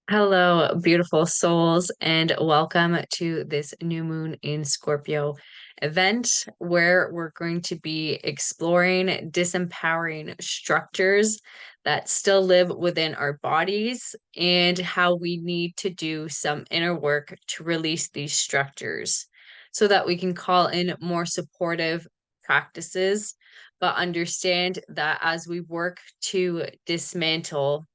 Hello, beautiful souls, and welcome to this new moon in Scorpio event where we're going to be exploring disempowering structures that still live within our bodies and how we need to do some inner work to release these structures so that we can call in more supportive practices, but understand that as we work to dismantle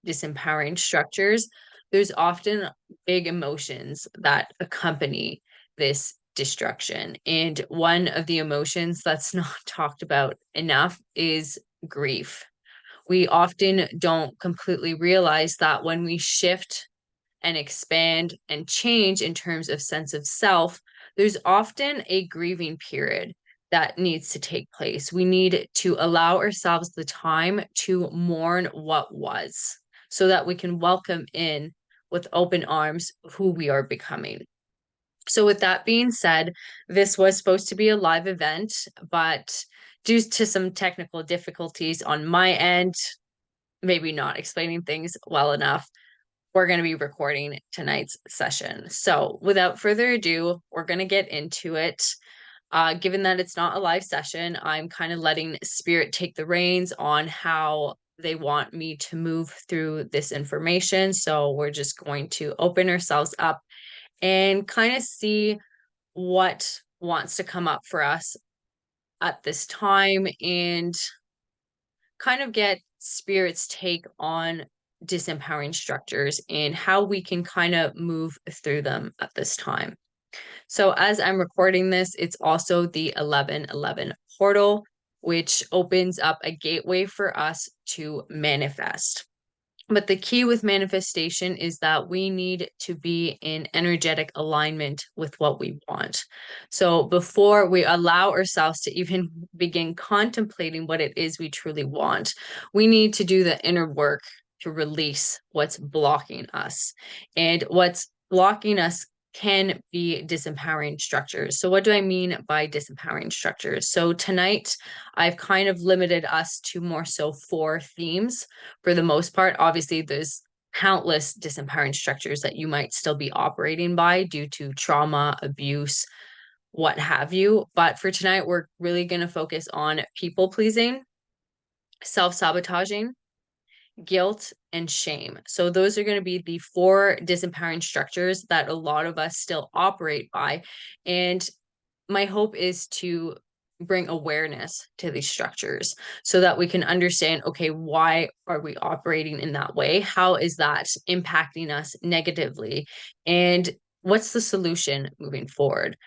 disempowering structures, there's often big emotions that accompany this destruction. And one of the emotions that's not talked about enough is grief. We often don't completely realize that when we shift and expand and change in terms of sense of self, there's often a grieving period that needs to take place. We need to allow ourselves the time to mourn what was so that we can welcome in with open arms who we are becoming. So, with that being said, this was supposed to be a live event, but due to some technical difficulties on my end, maybe not explaining things well enough, we're going to be recording tonight's session. So, without further ado, we're going to get into it. Given that it's not a live session, I'm kind of letting Spirit take the reins on how they want me to move through this information. So, we're just going to open ourselves up and kind of see what wants to come up for us at this time and kind of get Spirit's take on disempowering structures and how we can kind of move through them at this time. So, as I'm recording this, it's also the 1111 portal, which opens up a gateway for us to manifest. But the key with manifestation is that we need to be in energetic alignment with what we want. So before we allow ourselves to even begin contemplating what it is we truly want, we need to do the inner work to release what's blocking us. And what's blocking us can be disempowering structures. So, what do I mean by disempowering structures? So, tonight I've kind of limited us to more so four themes for the most part. Obviously, there's countless disempowering structures that you might still be operating by due to trauma, abuse, what have you. But for tonight, we're really going to focus on people pleasing, self sabotaging, guilt, and shame. So, those are going to be the four disempowering structures that a lot of us still operate by. And my hope is to bring awareness to these structures so that we can understand, okay, why are we operating in that way? How is that impacting us negatively? And what's the solution moving forward?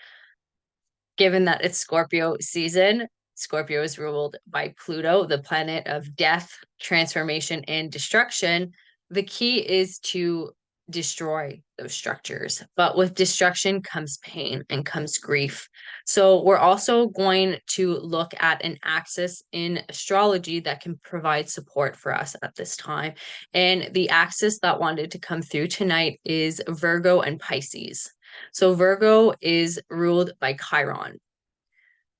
Given that it's Scorpio season, Scorpio is ruled by Pluto, the planet of death, transformation, and destruction. The key is to destroy those structures. But with destruction comes pain and comes grief. So we're also going to look at an axis in astrology that can provide support for us at this time. And the axis that wanted to come through tonight is Virgo and Pisces. So Virgo is ruled by Chiron,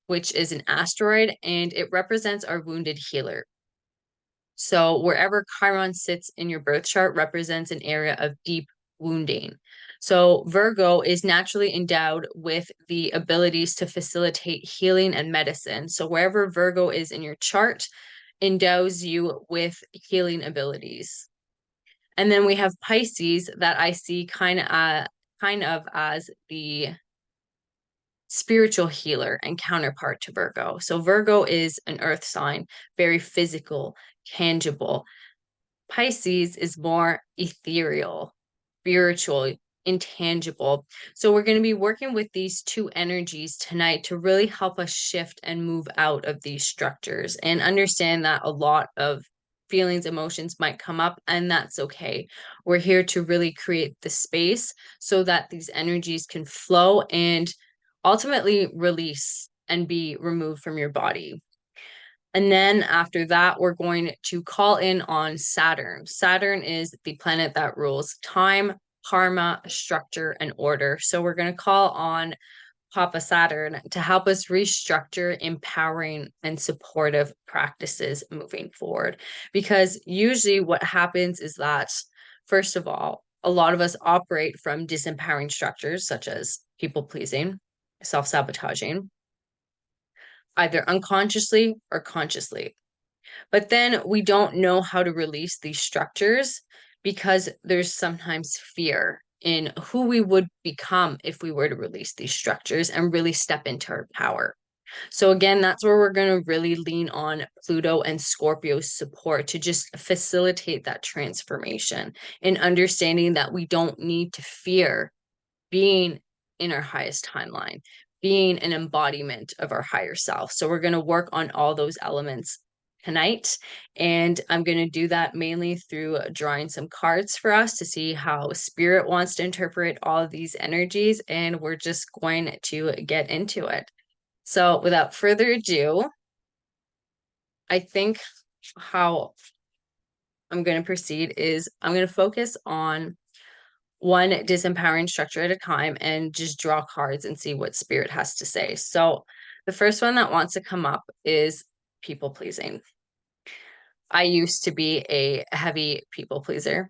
which is an asteroid, and it represents our wounded healer. So wherever Chiron sits in your birth chart represents an area of deep wounding. So Virgo is naturally endowed with the abilities to facilitate healing and medicine. So wherever Virgo is in your chart endows you with healing abilities. And then we have Pisces that I see kind of as the spiritual healer and counterpart to Virgo. So Virgo is an earth sign, very physical, tangible. Pisces is more ethereal, spiritual, intangible. So we're going to be working with these two energies tonight to really help us shift and move out of these structures and understand that a lot of feelings, emotions might come up, and that's okay. We're here to really create the space so that these energies can flow and ultimately release and be removed from your body. And then after that, we're going to call in on Saturn. Saturn is the planet that rules time, karma, structure, and order. So we're going to call on Papa Saturn to help us restructure empowering and supportive practices moving forward. Because usually what happens is that, first of all, a lot of us operate from disempowering structures such as people pleasing, self-sabotaging, either unconsciously or consciously. But then we don't know how to release these structures because there's sometimes fear in who we would become if we were to release these structures and really step into our power. So again, that's where we're going to really lean on Pluto and Scorpio's support to just facilitate that transformation and understanding that we don't need to fear being in our highest timeline, being an embodiment of our higher self. So we're going to work on all those elements tonight. And I'm going to do that mainly through drawing some cards for us to see how spirit wants to interpret all of these energies. And we're just going to get into it. So without further ado, I think how I'm going to proceed is I'm going to focus on one disempowering structure at a time and just draw cards and see what spirit has to say. So the first one that wants to come up is people pleasing. I used to be a heavy people pleaser.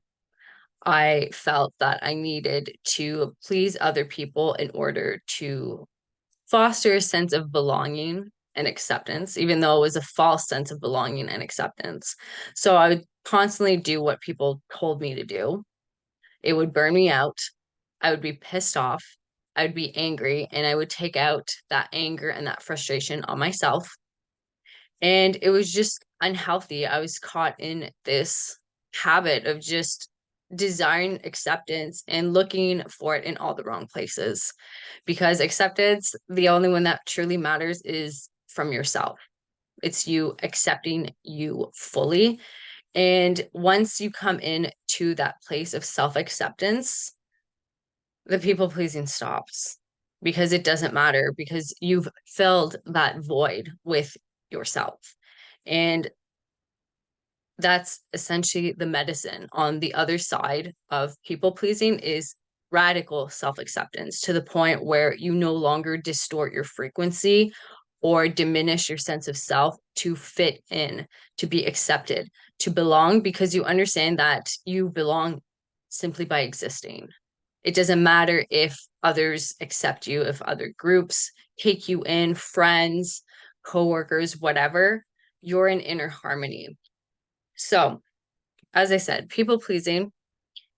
I felt that I needed to please other people in order to foster a sense of belonging and acceptance, even though it was a false sense of belonging and acceptance. So I would constantly do what people told me to do. It would burn me out. I would be pissed off. I would be angry, and I would take out that anger and that frustration on myself. And it was just unhealthy. I was caught in this habit of just desiring acceptance and looking for it in all the wrong places. Because acceptance, the only one that truly matters is from yourself. It's you accepting you fully. And once you come in to that place of self-acceptance, the people pleasing stops because it doesn't matter because you've filled that void with yourself. And that's essentially the medicine. On the other side of people pleasing is radical self-acceptance to the point where you no longer distort your frequency or diminish your sense of self to fit in, to be accepted, to belong, because you understand that you belong simply by existing. It doesn't matter if others accept you, if other groups take you in, friends, coworkers, whatever, you're in inner harmony. So, as I said, people pleasing,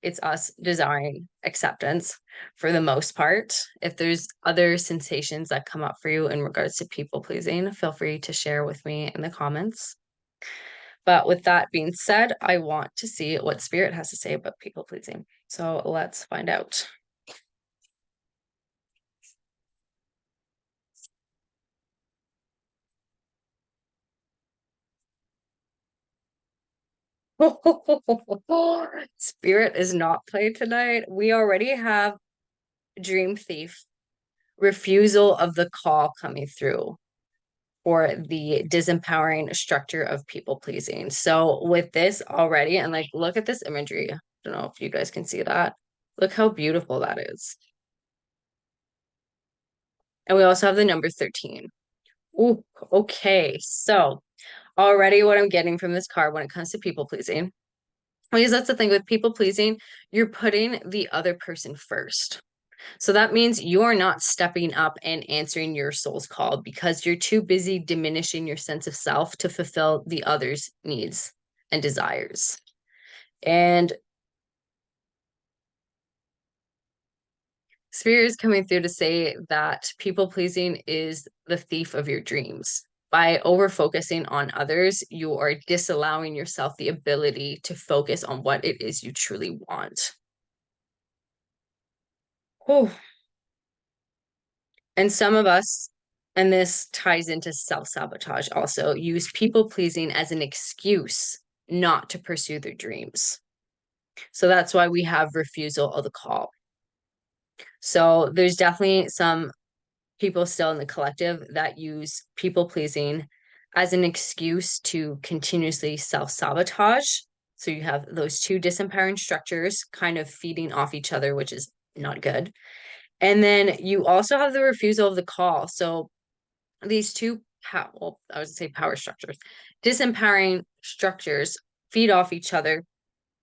it's us desiring acceptance for the most part. If there's other sensations that come up for you in regards to people pleasing, feel free to share with me in the comments. But with that being said, I want to see what spirit has to say about people pleasing. So let's find out. Spirit is not played tonight. We already have Dream Thief, refusal of the call coming through for the disempowering structure of people pleasing. So with this already, and like, look at this imagery. I don't know if you guys can see that. Look how beautiful that is. And we also have the number 13. Ooh, okay. So already what I'm getting from this card when it comes to people pleasing, because that's the thing with people pleasing, you're putting the other person first. So that means you're not stepping up and answering your soul's call because you're too busy diminishing your sense of self to fulfill the other's needs and desires. And Spirit is coming through to say that people pleasing is the thief of your dreams. By over focusing on others, you are disallowing yourself the ability to focus on what it is you truly want. Whew. And some of us, and this ties into self-sabotage also, use people pleasing as an excuse not to pursue their dreams. So that's why we have refusal of the call. So there's definitely some people still in the collective that use people pleasing as an excuse to continuously self-sabotage. So you have those two disempowering structures kind of feeding off each other, which is not good. And then you also have the refusal of the call. So these two, well, I would say power structures, disempowering structures feed off each other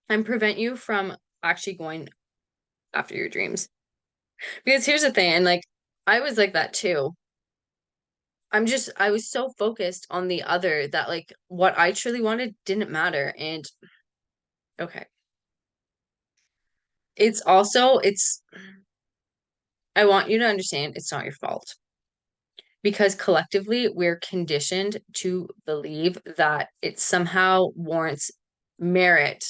and prevent you from actually going after your dreams. Because here's the thing, and like I was like that too. I was so focused on the other that like what I truly wanted didn't matter. And okay. It's I want you to understand it's not your fault because collectively we're conditioned to believe that it somehow warrants merit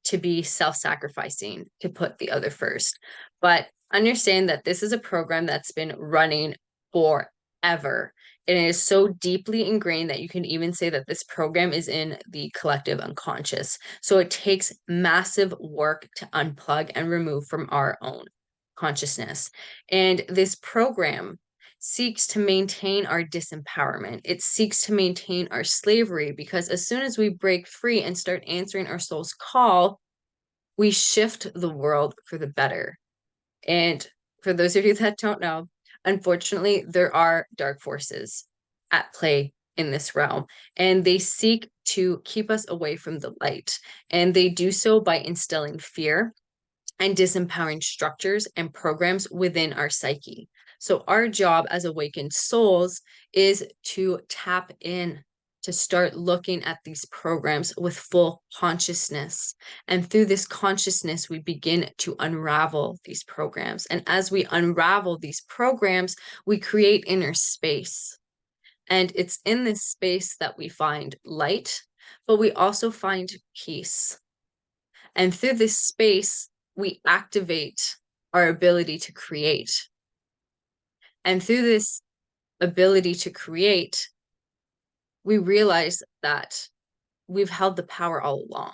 to be self-sacrificing, to put the other first. But understand that this is a program that's been running forever. And it is so deeply ingrained that you can even say that this program is in the collective unconscious. So it takes massive work to unplug and remove from our own consciousness. And this program seeks to maintain our disempowerment. It seeks to maintain our slavery because as soon as we break free and start answering our soul's call, we shift the world for the better. And for those of you that don't know, unfortunately, there are dark forces at play in this realm, and they seek to keep us away from the light. And they do so by instilling fear and disempowering structures and programs within our psyche. So, our job as awakened souls is to tap in, to start looking at these programs with full consciousness. And through this consciousness, we begin to unravel these programs. And as we unravel these programs, we create inner space. And it's in this space that we find light, but we also find peace. And through this space, we activate our ability to create. And through this ability to create, we realize that we've held the power all along.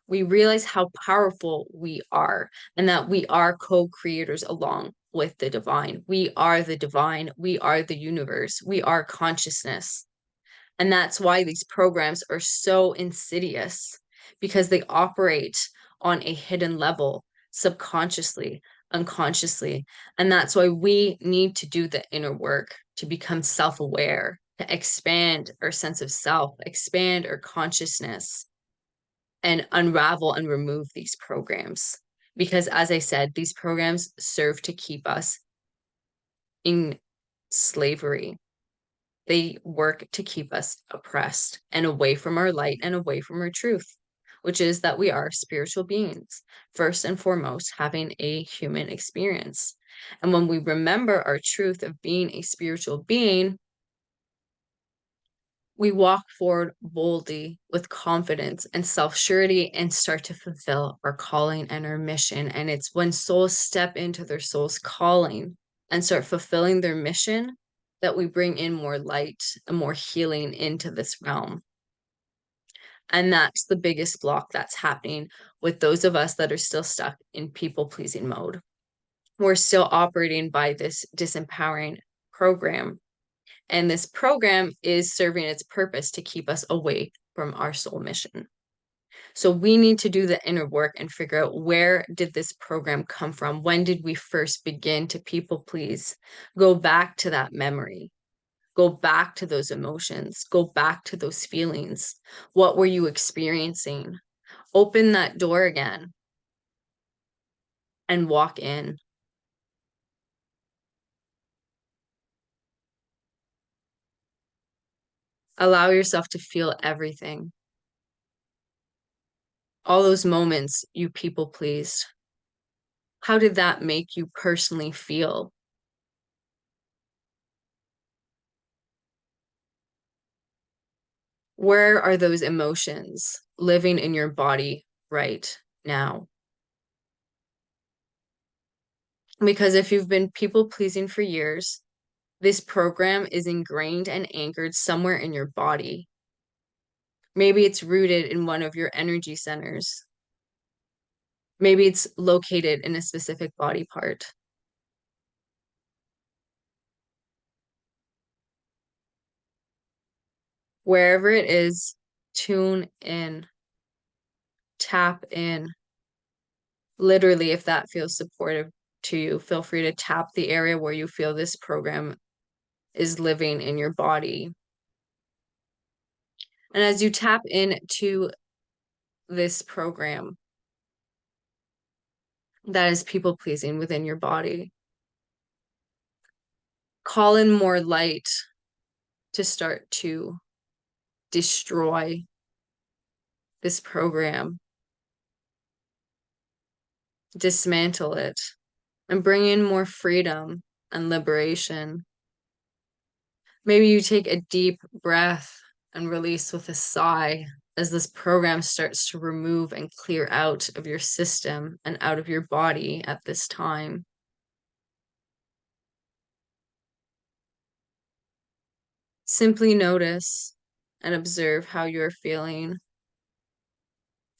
We realize how powerful we are and that we are co-creators along with the divine. We are the divine. We are the universe. We are consciousness. And that's why these programs are so insidious because they operate on a hidden level, subconsciously, unconsciously. And that's why we need to do the inner work to become self aware, to expand our sense of self, expand our consciousness, and unravel and remove these programs. Because, as I said, these programs serve to keep us in slavery. They work to keep us oppressed and away from our light and away from our truth, which is that we are spiritual beings, first and foremost, having a human experience. And when we remember our truth of being a spiritual being, we walk forward boldly with confidence and self-surety and start to fulfill our calling and our mission. And it's when souls step into their soul's calling and start fulfilling their mission that we bring in more light and more healing into this realm. And that's the biggest block that's happening with those of us that are still stuck in people-pleasing mode. We're still operating by this disempowering program. And this program is serving its purpose to keep us away from our soul mission. So we need to do the inner work and figure out, where did this program come from? When did we first begin to people please? Go back to that memory. Go back to those emotions. Go back to those feelings. What were you experiencing? Open that door again and walk in. Allow yourself to feel everything. All those moments you people pleased. How did that make you personally feel? Where are those emotions living in your body right now? Because if you've been people pleasing for years, this program is ingrained and anchored somewhere in your body. Maybe it's rooted in one of your energy centers. Maybe it's located in a specific body part. Wherever it is, tune in, tap in. Literally, if that feels supportive to you, feel free to tap the area where you feel this program is living in your body. And as you tap into this program, that is people pleasing within your body. Call in more light to start to destroy this program, dismantle it, and bring in more freedom and liberation. Maybe you take a deep breath and release with a sigh as this program starts to remove and clear out of your system and out of your body at this time. Simply notice and observe how you're feeling.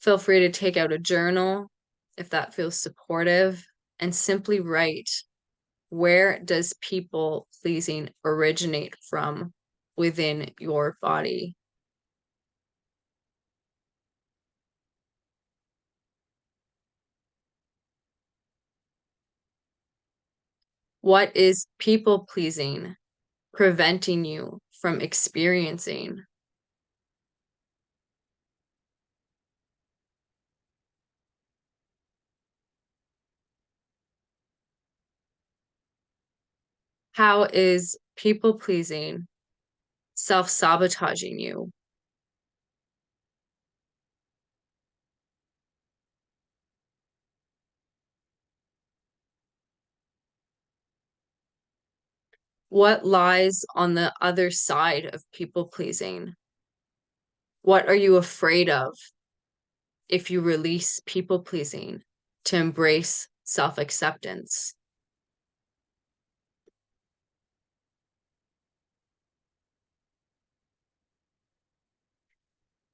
Feel free to take out a journal if that feels supportive and simply write, where does people pleasing originate from within your body? What is people pleasing preventing you from experiencing? How is people pleasing self-sabotaging you? What lies on the other side of people pleasing? What are you afraid of if you release people pleasing to embrace self-acceptance?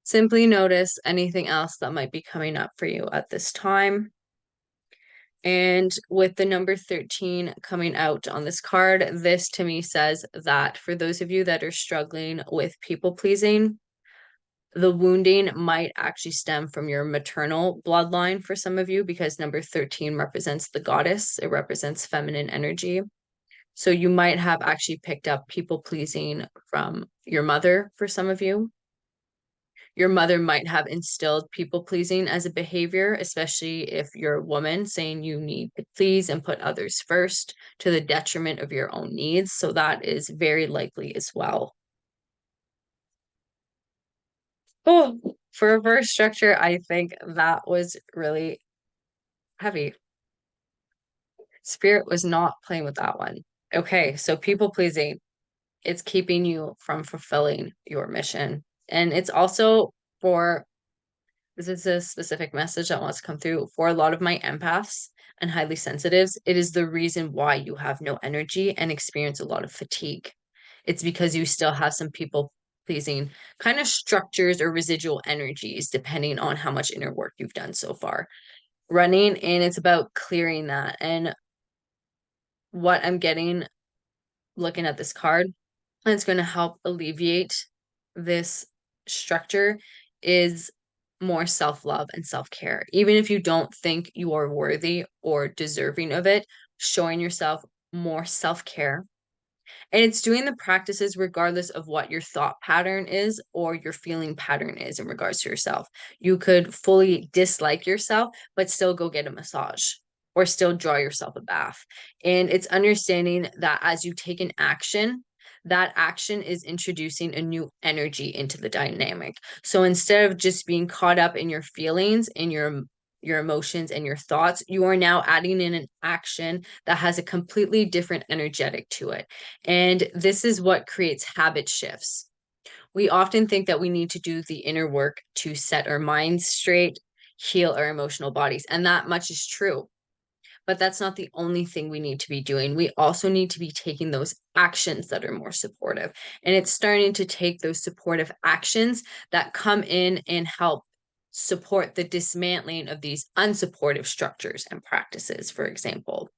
Simply notice anything else that might be coming up for you at this time. And with the number 13 coming out on this card, this to me says that for those of you that are struggling with people pleasing, the wounding might actually stem from your maternal bloodline for some of you, because number 13 represents the goddess, it represents feminine energy. So you might have actually picked up people pleasing from your mother for some of you. Your mother might have instilled people pleasing as a behavior, especially if you're a woman, saying you need to please and put others first to the detriment of your own needs. So that is very likely as well. Oh, for reverse structure, I think that was really heavy. Spirit was not playing with that one. Okay, so people pleasing, it's keeping you from fulfilling your mission. And it's also for this is a specific message that wants to come through for a lot of my empaths and highly sensitives. It is the reason why you have no energy and experience a lot of fatigue. It's because you still have some people pleasing kind of structures or residual energies, depending on how much inner work you've done so far. Running, and it's about clearing that. And what I'm getting looking at this card, and it's going to help alleviate this structure, is more self-love and self-care. Even if you don't think you are worthy or deserving of it, showing yourself more self-care. And it's doing the practices regardless of what your thought pattern is or your feeling pattern is in regards to yourself. You could fully dislike yourself, but still go get a massage or still draw yourself a bath. And it's understanding that as you take an action, that action is introducing a new energy into the dynamic. So instead of just being caught up in your feelings, in your emotions and your thoughts, you are now adding in an action that has a completely different energetic to it. And this is what creates habit shifts. We often think that we need to do the inner work to set our minds straight, heal our emotional bodies, and that much is true. But that's not the only thing we need to be doing. We also need to be taking those actions that are more supportive. And it's starting to take those supportive actions that come in and help support the dismantling of these unsupportive structures and practices, for example.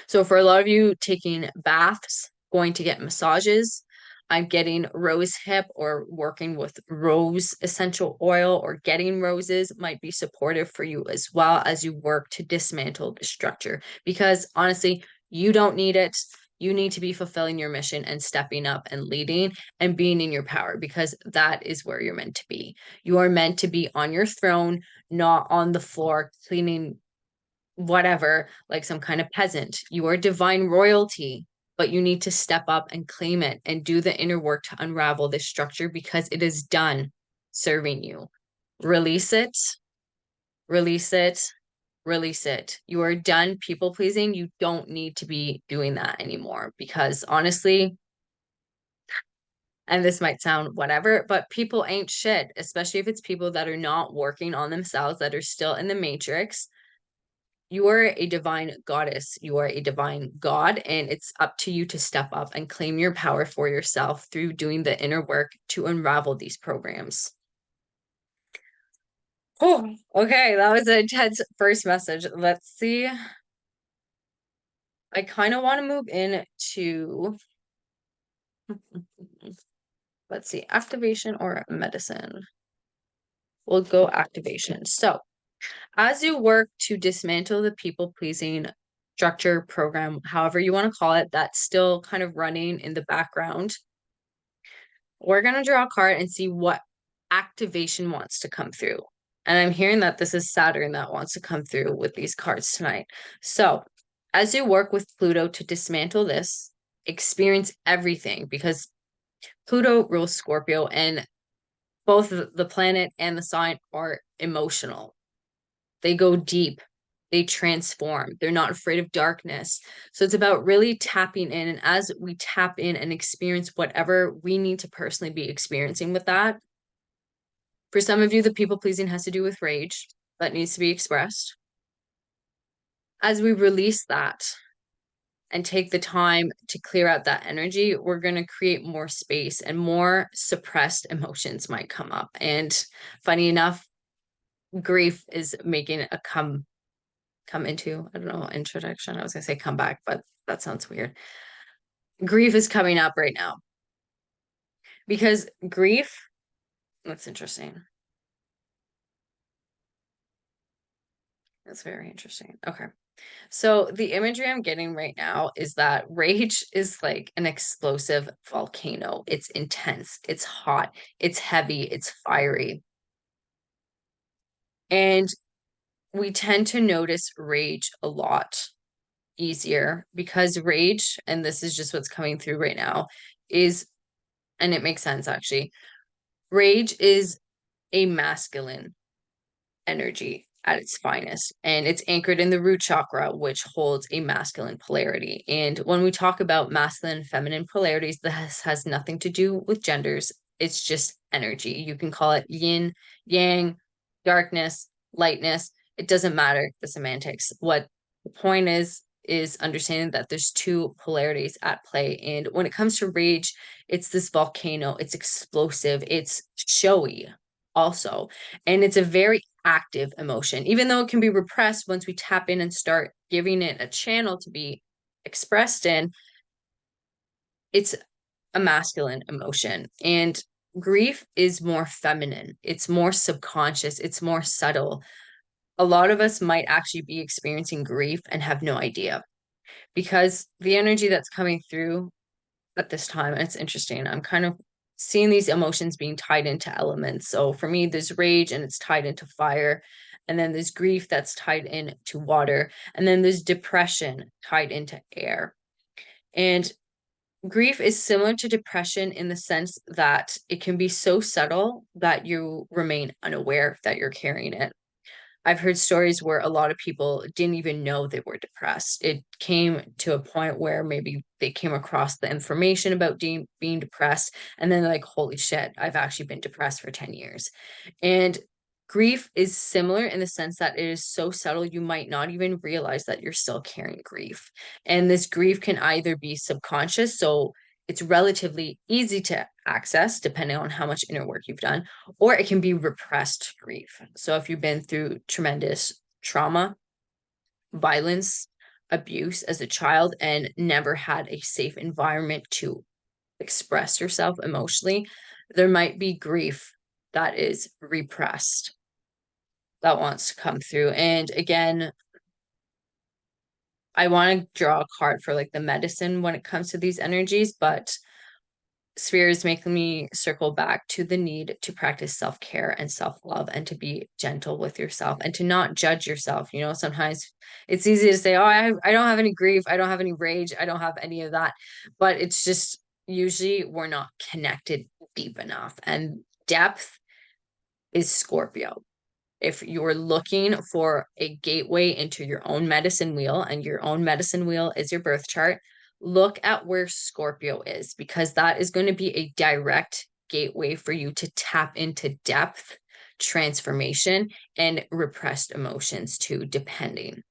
So for a lot of you taking baths, going to get massages, I'm getting rose hip or working with rose essential oil or getting roses might be supportive for you as well as you work to dismantle the structure. Because honestly, you don't need it. You need to be fulfilling your mission and stepping up and leading and being in your power, because that is where you're meant to be. You are meant to be on your throne, not on the floor, cleaning whatever, like some kind of peasant. You are divine royalty, but you need to step up and claim it and do the inner work to unravel this structure because it is done serving you. Release it, release it, release it. You are done people pleasing. You don't need to be doing that anymore because honestly, and this might sound whatever, but people ain't shit, especially if it's people that are not working on themselves, that are still in the matrix. You are a divine goddess. You are a divine god, and it's up to you to step up and claim your power for yourself through doing the inner work to unravel these programs. Oh, okay, that was a intense first message. Let's see. I kind of want to move into, let's see, activation or medicine. We'll go activation. So, as you work to dismantle the people pleasing structure, program, however you want to call it, that's still kind of running in the background, we're going to draw a card and see what activation wants to come through. And I'm hearing that this is Saturn that wants to come through with these cards tonight. So, as you work with Pluto to dismantle this, experience everything because Pluto rules Scorpio, and both the planet and the sign are emotional. They go deep, they transform, they're not afraid of darkness. So it's about really tapping in. And as we tap in and experience whatever we need to personally be experiencing with that, for some of you, the people pleasing has to do with rage that needs to be expressed. As we release that and take the time to clear out that energy, we're going to create more space and more suppressed emotions might come up. And funny enough, grief is making a come into, I don't know, introduction. I was gonna say come back, but that sounds weird. Grief is coming up right now because grief, that's interesting. That's very interesting. Okay. So the imagery I'm getting right now is that rage is like an explosive volcano. It's intense, it's hot, it's heavy, it's fiery. And we tend to notice rage a lot easier because rage, and this is just what's coming through right now, is, and it makes sense actually, rage is a masculine energy at its finest, and it's anchored in the root chakra, which holds a masculine polarity. And when we talk about masculine and feminine polarities, this has nothing to do with genders. It's just energy. You can call it yin, yang, darkness, lightness. It doesn't matter the semantics. What the point is understanding that there's two polarities at play. And when it comes to rage, it's this volcano, it's explosive, it's showy also. And it's a very active emotion, even though it can be repressed once we tap in and start giving it a channel to be expressed in. It's a masculine emotion. And grief is more feminine, it's more subconscious, it's more subtle. A lot of us might actually be experiencing grief and have no idea because the energy that's coming through at this time, and it's interesting, I'm kind of seeing these emotions being tied into elements. So for me, there's rage and it's tied into fire. And then there's grief that's tied into water. And then there's depression tied into air. And grief is similar to depression in the sense that it can be so subtle that you remain unaware that you're carrying it. I've heard stories where a lot of people didn't even know they were depressed. It came to a point where maybe they came across the information about being depressed, and then they're like, holy shit, I've actually been depressed for 10 years. And grief is similar in the sense that it is so subtle, you might not even realize that you're still carrying grief. And this grief can either be subconscious, so it's relatively easy to access depending on how much inner work you've done, or it can be repressed grief. So if you've been through tremendous trauma, violence, abuse as a child, and never had a safe environment to express yourself emotionally, there might be grief that is repressed that wants to come through. And again, I want to draw a card for like the medicine when it comes to these energies, but Sphere is making me circle back to the need to practice self-care and self-love and to be gentle with yourself and to not judge yourself. You know, sometimes it's easy to say, oh, I don't have any grief, I don't have any rage, I don't have any of that. But it's just usually we're not connected deep enough. And depth is Scorpio. If you're looking for a gateway into your own medicine wheel, and your own medicine wheel is your birth chart, look at where Scorpio is, because that is going to be a direct gateway for you to tap into depth, transformation, and repressed emotions too, depending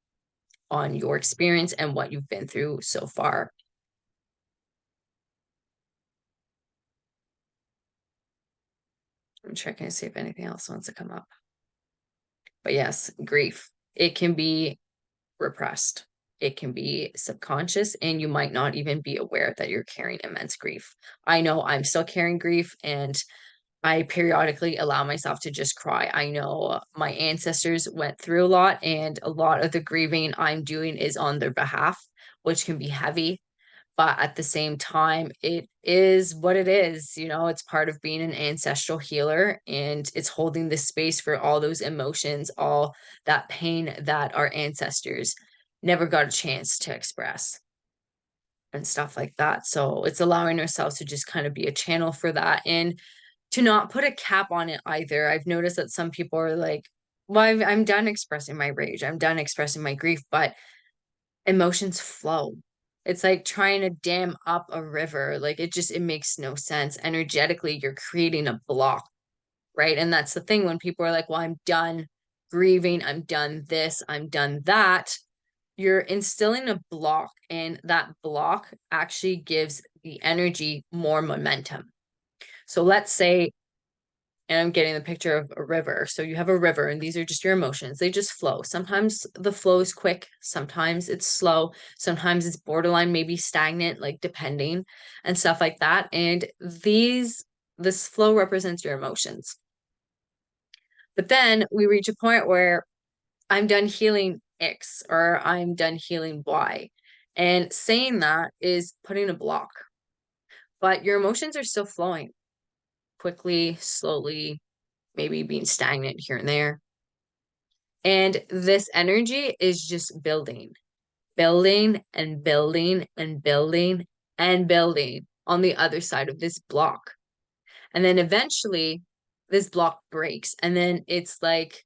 on your experience and what you've been through so far. I'm checking to see if anything else wants to come up. But yes, grief. It can be repressed. It can be subconscious, and you might not even be aware that you're carrying immense grief. I know I'm still carrying grief, and I periodically allow myself to just cry. I know my ancestors went through a lot, and a lot of the grieving I'm doing is on their behalf, which can be heavy. But at the same time, it is what it is. You know, it's part of being an ancestral healer, and it's holding the space for all those emotions, all that pain that our ancestors never got a chance to express and stuff like that. So it's allowing ourselves to just kind of be a channel for that and to not put a cap on it either. I've noticed that some people are like, well, I'm done expressing my rage, I'm done expressing my grief, but emotions flow. It's like trying to dam up a river. Like it makes no sense. Energetically, you're creating a block, right? And that's the thing when people are like, well, I'm done grieving, I'm done this, I'm done that. You're instilling a block, and that block actually gives the energy more momentum. So let's say, and I'm getting the picture of a river. So you have a river, and these are just your emotions. They just flow. Sometimes the flow is quick, sometimes it's slow, sometimes it's borderline, maybe stagnant, like depending and stuff like that. And this flow represents your emotions. But then we reach a point where I'm done healing X or I'm done healing Y. And saying that is putting a block, but your emotions are still flowing quickly, slowly, maybe being stagnant here and there. And this energy is just building, building and building and building and building on the other side of this block. And then eventually this block breaks. And then it's like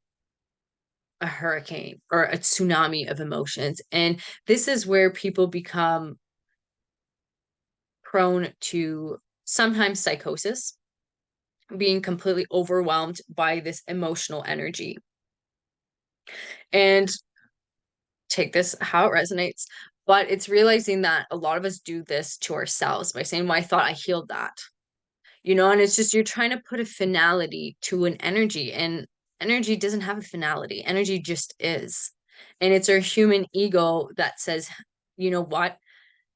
a hurricane or a tsunami of emotions. And this is where people become prone to sometimes psychosis, being completely overwhelmed by this emotional energy. And take this how it resonates, but it's realizing that a lot of us do this to ourselves by saying, well, I thought I healed that, you know, and it's just you're trying to put a finality to an energy, and energy doesn't have a finality. Energy just is. And it's our human ego that says, you know what,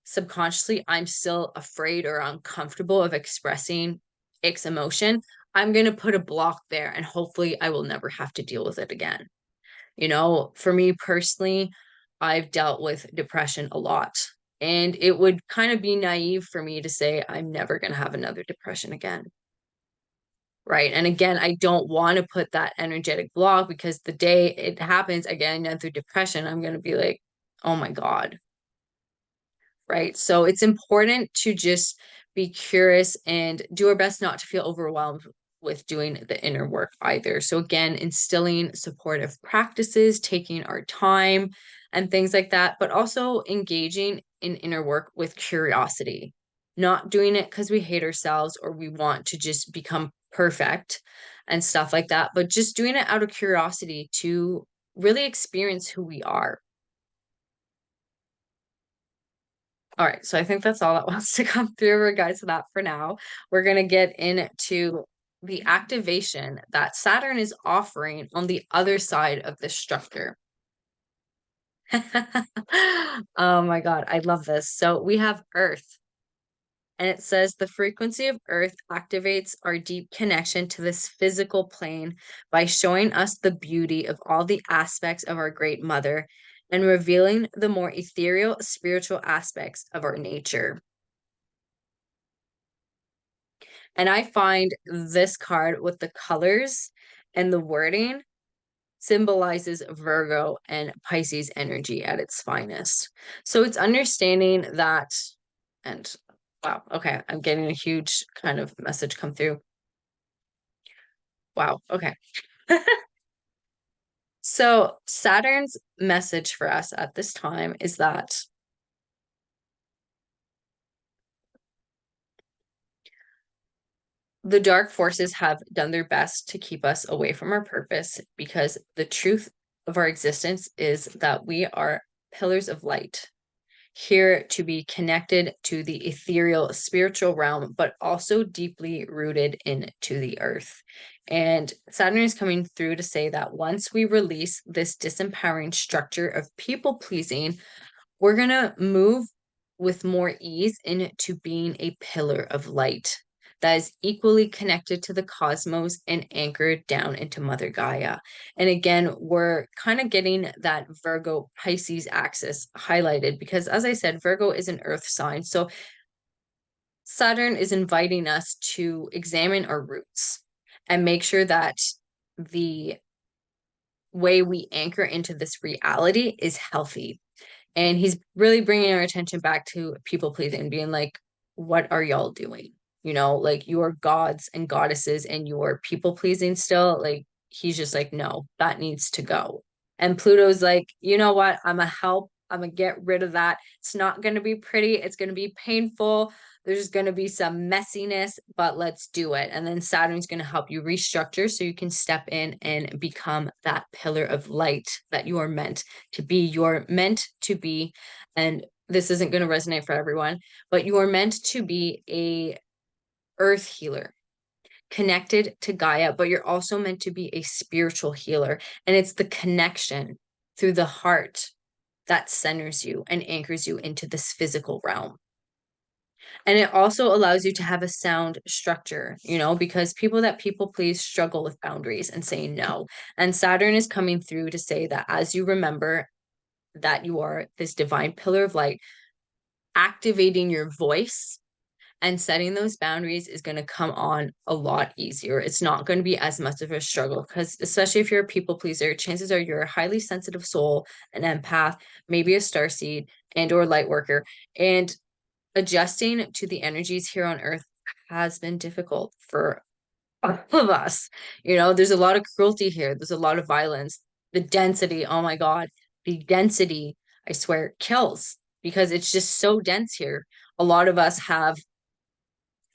subconsciously, I'm still afraid or uncomfortable of expressing X emotion. I'm going to put a block there, and hopefully I will never have to deal with it again. You know, for me personally, I've dealt with depression a lot. And it would kind of be naive for me to say I'm never going to have another depression again. Right. And again, I don't want to put that energetic block, because the day it happens again, another depression, I'm going to be like, oh my God. Right. So it's important to just be curious and do our best not to feel overwhelmed with doing the inner work either. So again, instilling supportive practices, taking our time and things like that, but also engaging in inner work with curiosity, not doing it because we hate ourselves or we want to just become perfect and stuff like that, but just doing it out of curiosity to really experience who we are. All right, so I think that's all that wants to come through regards to that for now. We're going to get into the activation that Saturn is offering on the other side of this structure. Oh my God, I love this. So we have Earth, and it says the frequency of Earth activates our deep connection to this physical plane by showing us the beauty of all the aspects of our Great Mother and revealing the more ethereal spiritual aspects of our nature. And I find this card with the colors and the wording symbolizes Virgo and Pisces energy at its finest. So it's understanding that, and wow, okay, I'm getting a huge kind of message come through. Wow, okay. So Saturn's message for us at this time is that the dark forces have done their best to keep us away from our purpose, because the truth of our existence is that we are pillars of light, here to be connected to the ethereal spiritual realm, but also deeply rooted into the earth. And Saturn is coming through to say that once we release this disempowering structure of people pleasing, we're going to move with more ease into being a pillar of light that is equally connected to the cosmos and anchored down into Mother Gaia. And again, we're kind of getting that Virgo Pisces axis highlighted because, as I said, Virgo is an earth sign. So Saturn is inviting us to examine our roots and make sure that the way we anchor into this reality is healthy. And he's really bringing our attention back to people pleasing and being like, what are y'all doing? You know, like you are gods and goddesses and you are people pleasing still. Like he's just like, no, that needs to go. And Pluto's like, you know what? I'm a help. I'm gonna get rid of that. It's not gonna be pretty. It's gonna be painful. There's going to be some messiness, but let's do it. And then Saturn's going to help you restructure so you can step in and become that pillar of light that you are meant to be. You're meant to be, and this isn't going to resonate for everyone, but you are meant to be a earth healer connected to Gaia, but you're also meant to be a spiritual healer. And it's the connection through the heart that centers you and anchors you into this physical realm. And it also allows you to have a sound structure, you know, because people that people please struggle with boundaries and saying no. And Saturn is coming through to say that as you remember that you are this divine pillar of light, activating your voice and setting those boundaries is going to come on a lot easier. It's not going to be as much of a struggle because, especially if you're a people pleaser, chances are you're a highly sensitive soul, an empath, maybe a starseed and or light worker. And adjusting to the energies here on earth has been difficult for all of us. You know, there's a lot of cruelty here. There's a lot of violence. The density, oh my God, the density, I swear, kills because it's just so dense here. A lot of us have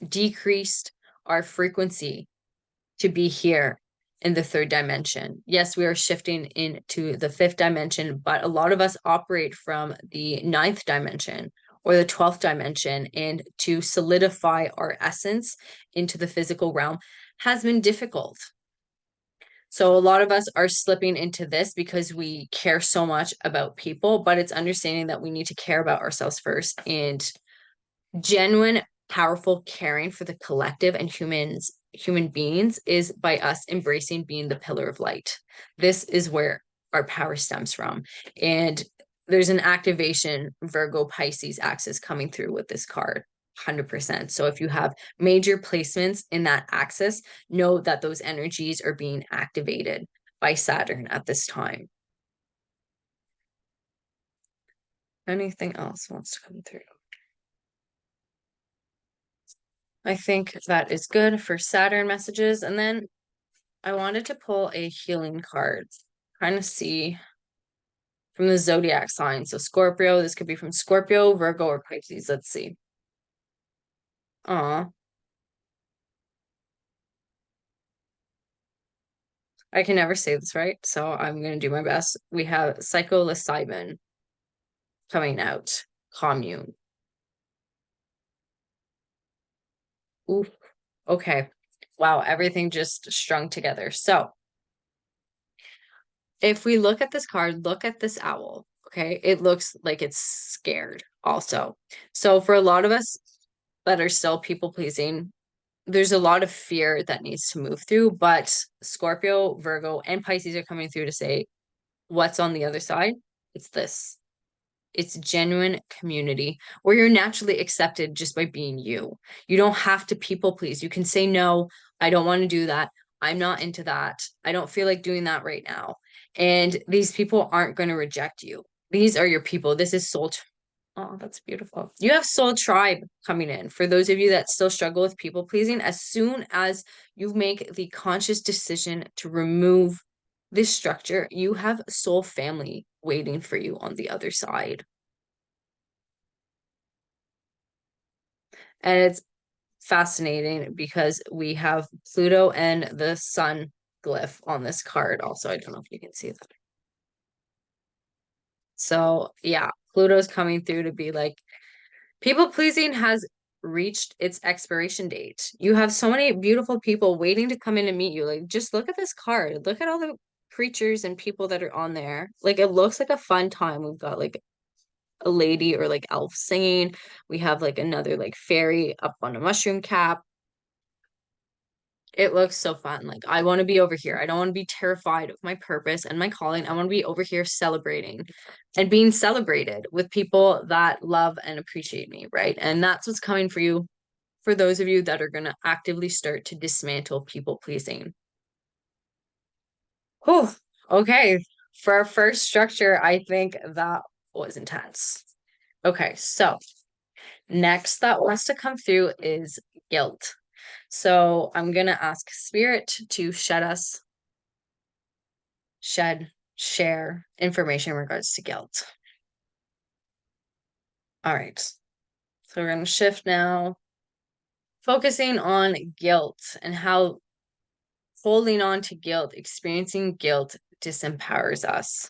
decreased our frequency to be here in the third dimension. Yes, we are shifting into the fifth dimension, but a lot of us operate from the ninth dimension or the 12th dimension. And to solidify our essence into the physical realm has been difficult. So a lot of us are slipping into this because we care so much about people, but it's understanding that we need to care about ourselves first. And genuine, powerful caring for the collective and human beings is by us embracing being the pillar of light. This is where our power stems from. And there's an activation Virgo Pisces axis coming through with this card. 100%. So if you have major placements in that axis, know that those energies are being activated by Saturn at this time. Anything else wants to come through? I think that is good for Saturn messages. And then I wanted to pull a healing card, kind of see from the zodiac sign. So Scorpio, this could be from Scorpio, Virgo, or Pisces. Let's see. Aw. I can never say this right, so I'm going to do my best. We have psilocybin coming out, commune. Ooh, okay. Wow, everything just strung together. So if we look at this card, look at this owl. Okay, it looks like it's scared also. So for a lot of us that are still people pleasing, there's a lot of fear that needs to move through, but Scorpio, Virgo, and Pisces are coming through to say, what's on the other side? It's this. It's genuine community where you're naturally accepted just by being you. You don't have to people please. You can say, no, I don't want to do that. I'm not into that. I don't feel like doing that right now. And these people aren't going to reject you. These are your people. This is soul. Oh, that's beautiful. You have soul tribe coming in. For those of you that still struggle with people pleasing, as soon as you make the conscious decision to remove this structure, you have soul family waiting for you on the other side. And it's fascinating because we have Pluto and the sun glyph on this card also. I don't know if you can see that. So yeah, Pluto's coming through to be like, people pleasing has reached its expiration date. You have so many beautiful people waiting to come in and meet you. Like, just look at this card. Look at all the creatures and people that are on there. Like, it looks like a fun time. We've got like a lady or like elf singing. We have like another like fairy up on a mushroom cap. It looks so fun. Like, I want to be over here. I don't want to be terrified of my purpose and my calling. I want to be over here celebrating and being celebrated with people that love and appreciate me, right? And that's what's coming for you, for those of you that are going to actively start to dismantle people pleasing. Whew. Okay. For our first structure, I think that was intense. Okay. So next that wants to come through is guilt. So I'm going to ask Spirit to share information in regards to guilt. All right. So we're going to shift now, focusing on guilt and how holding on to guilt, experiencing guilt disempowers us.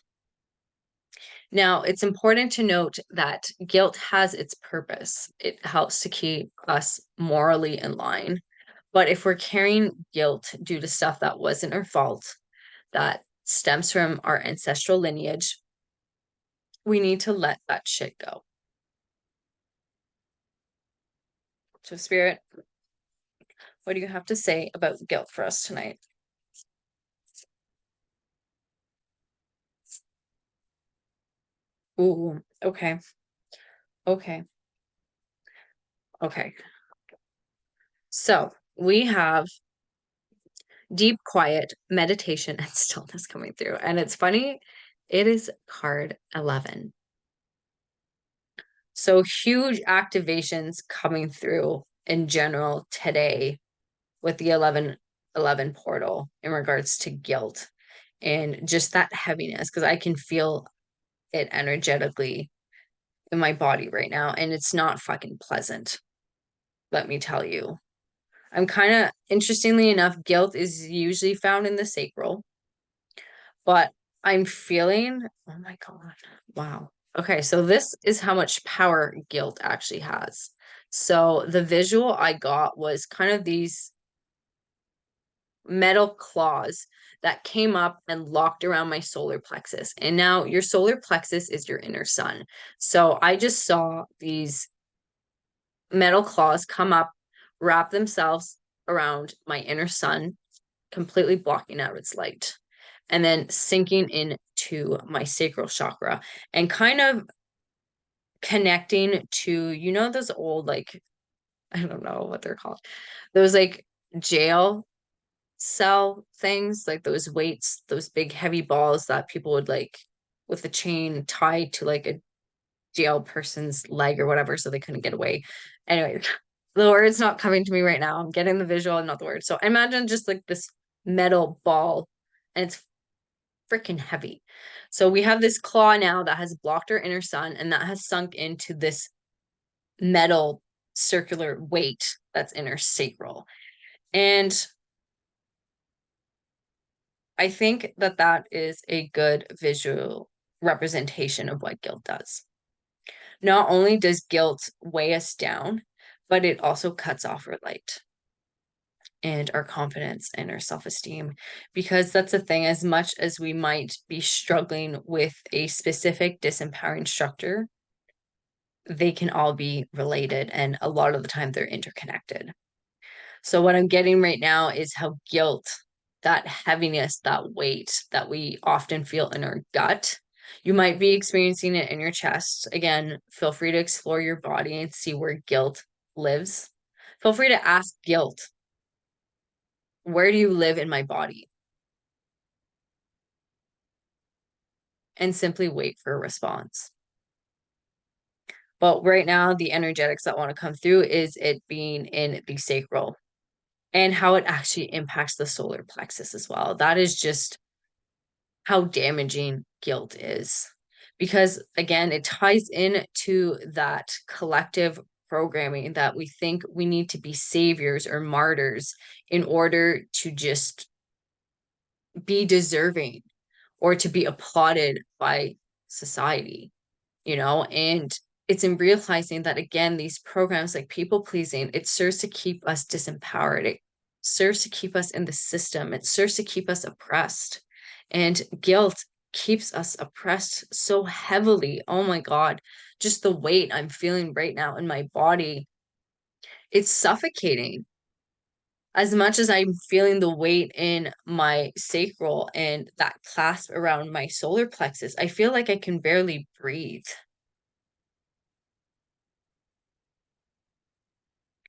Now, it's important to note that guilt has its purpose. It helps to keep us morally in line. But if we're carrying guilt due to stuff that wasn't our fault, that stems from our ancestral lineage, we need to let that shit go. So, Spirit, what do you have to say about guilt for us tonight? Ooh, okay. Okay. Okay. So we have deep quiet meditation and stillness coming through. And it's funny, it is card 11. So huge activations coming through in general today with the 1111 portal in regards to guilt and just that heaviness, because I can feel it energetically in my body right now. And it's not fucking pleasant, let me tell you. I'm kind of, interestingly enough, guilt is usually found in the sacral, but I'm feeling, oh my God, wow. Okay, so this is how much power guilt actually has. So the visual I got was kind of these metal claws that came up and locked around my solar plexus. And now your solar plexus is your inner sun. So I just saw these metal claws come up, wrap themselves around my inner sun, completely blocking out its light, and then sinking into my sacral chakra and kind of connecting to, you know, those old, like, I don't know what they're called, those like jail cell things, like those weights, those big heavy balls that people would like with a chain tied to like a jail person's leg or whatever so they couldn't get away. Anyway, the word's not coming to me right now. I'm getting the visual and not the word. So imagine just like this metal ball and it's freaking heavy. So we have this claw now that has blocked our inner sun and that has sunk into this metal circular weight that's inner sacral. And I think that that is a good visual representation of what guilt does. Not only does guilt weigh us down, but it also cuts off our light and our confidence and our self-esteem. Because that's the thing, as much as we might be struggling with a specific disempowering structure, they can all be related. And a lot of the time they're interconnected. So what I'm getting right now is how guilt, that heaviness, that weight that we often feel in our gut, You might be experiencing it in your chest. Again, feel free to explore your body and see where guilt lives. Feel free to ask guilt, where do you live in my body? And simply wait for a response. But right now, the energetics that want to come through is it being in the sacral and how it actually impacts the solar plexus as well. That is just how damaging guilt is. Because again, it ties into that collective programming that we think we need to be saviors or martyrs in order to just be deserving or to be applauded by society, and it's in realizing that again, these programs like people pleasing, it serves to keep us disempowered. It serves to keep us in the system. It serves to keep us oppressed. And guilt keeps us oppressed so heavily. Oh my God, just the weight I'm feeling right now in my body, it's suffocating. As much as I'm feeling the weight in my sacral and that clasp around my solar plexus, I feel like I can barely breathe.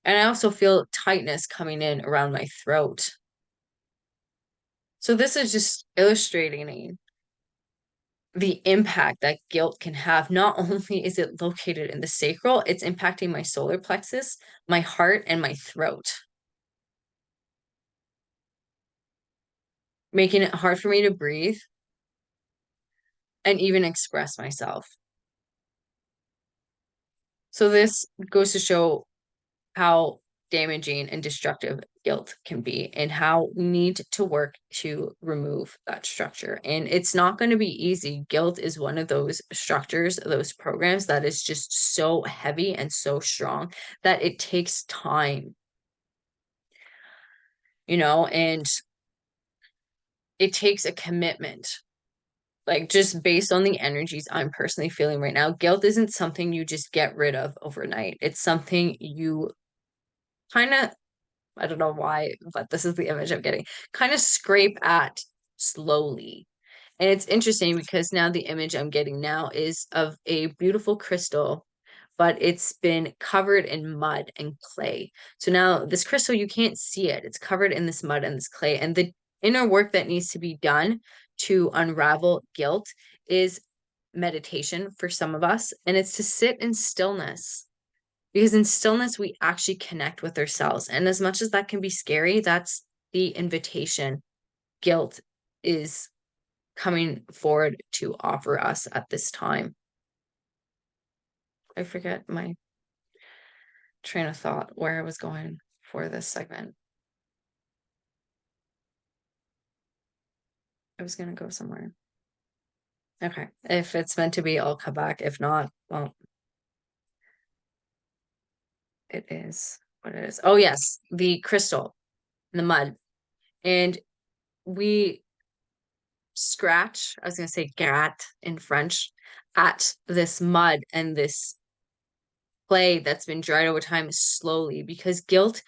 And I also feel tightness coming in around my throat. So this is just illustrating the impact that guilt can have. Not only is it located in the sacral, it's impacting my solar plexus, my heart, and my throat, making it hard for me to breathe and even express myself. So this goes to show how damaging and destructive guilt can be and how we need to work to remove that structure. And it's not going to be easy. Guilt is one of those structures, those programs that is just so heavy and so strong that it takes time, and it takes a commitment. Like just based on the energies I'm personally feeling right now, guilt isn't something you just get rid of overnight. It's something you kind of, I don't know why, but this is the image I'm getting. Kind of scrape at slowly. And it's interesting because now the image I'm getting now is of a beautiful crystal, but it's been covered in mud and clay. So now this crystal, you can't see it. It's covered in this mud and this clay. And the inner work that needs to be done to unravel guilt is meditation for some of us, and it's to sit in stillness, because in stillness we actually connect with ourselves, and as much as that can be scary, that's the invitation guilt is coming forward to offer us at this time. I forget my train of thought where I was going for this segment. I was going to go somewhere. Okay, if it's meant to be, I'll come back. If not, well, it is what it is. Oh yes, the crystal, the mud, and we scratch, I was going to say gratte in French, at this mud and this clay that's been dried over time slowly, because guilt,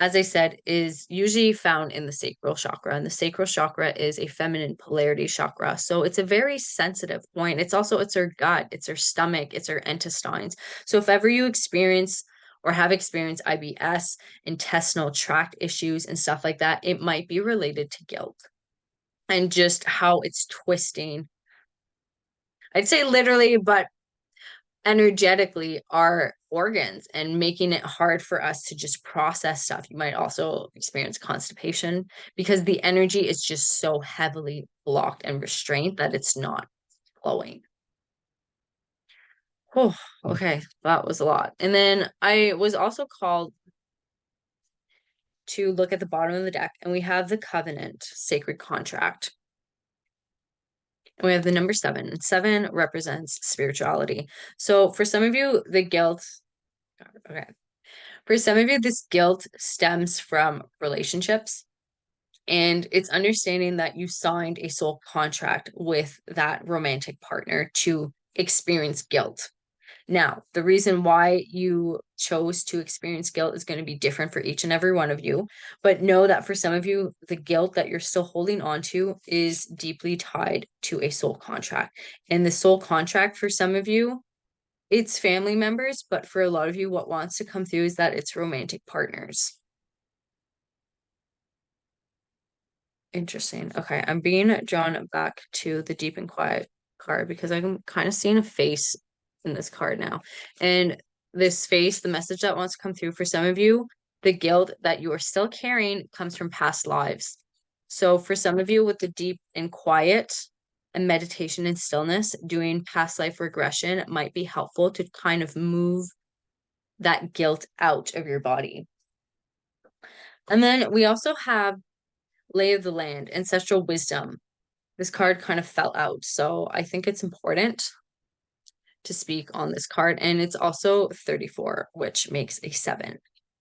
as I said, is usually found in the sacral chakra, and the sacral chakra is a feminine polarity chakra. So it's a very sensitive point. It's our gut, it's our stomach, it's our intestines. So if ever you experience or have experienced IBS, intestinal tract issues and stuff like that, it might be related to guilt and just how it's twisting. I'd say literally, but energetically our organs and making it hard for us to just process stuff. You might also experience constipation because the energy is just so heavily blocked and restrained that it's not flowing. Oh, okay. That was a lot. And then I was also called to look at the bottom of the deck, and we have the covenant, sacred contract. And we have the number 7, and 7 represents spirituality. So for some of you, the guilt, okay. For some of you, this guilt stems from relationships, and it's understanding that you signed a soul contract with that romantic partner to experience guilt. Now, the reason why you chose to experience guilt is going to be different for each and every one of you. But know that for some of you, the guilt that you're still holding on to is deeply tied to a soul contract. And the soul contract for some of you, it's family members, but for a lot of you, what wants to come through is that it's romantic partners. Interesting. Okay, I'm being drawn back to the deep and quiet card because I'm kind of seeing a face in this card now. And this face, the message that wants to come through for some of you, the guilt that you are still carrying comes from past lives. So for some of you with the deep and quiet and meditation and stillness, doing past life regression might be helpful to kind of move that guilt out of your body. And then we also have Lay of the Land, Ancestral Wisdom. This card kind of fell out, so I think it's important to speak on this card. And it's also 34, which makes a 7.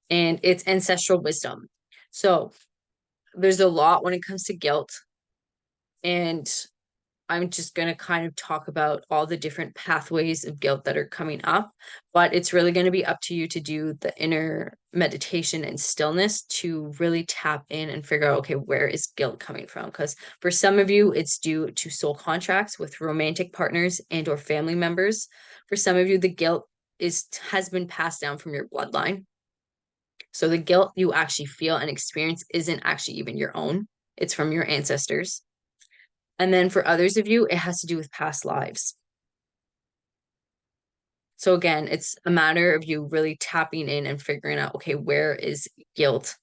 And it's Ancestral Wisdom. So there's a lot when it comes to guilt. And I'm just going to kind of talk about all the different pathways of guilt that are coming up, but it's really going to be up to you to do the inner meditation and stillness to really tap in and figure out, okay, where is guilt coming from? Because for some of you, it's due to soul contracts with romantic partners and or family members. For some of you, the guilt has been passed down from your bloodline. So the guilt you actually feel and experience isn't actually even your own. It's from your ancestors. And then for others of you, it has to do with past lives. So again, it's a matter of you really tapping in and figuring out, okay, where is guilt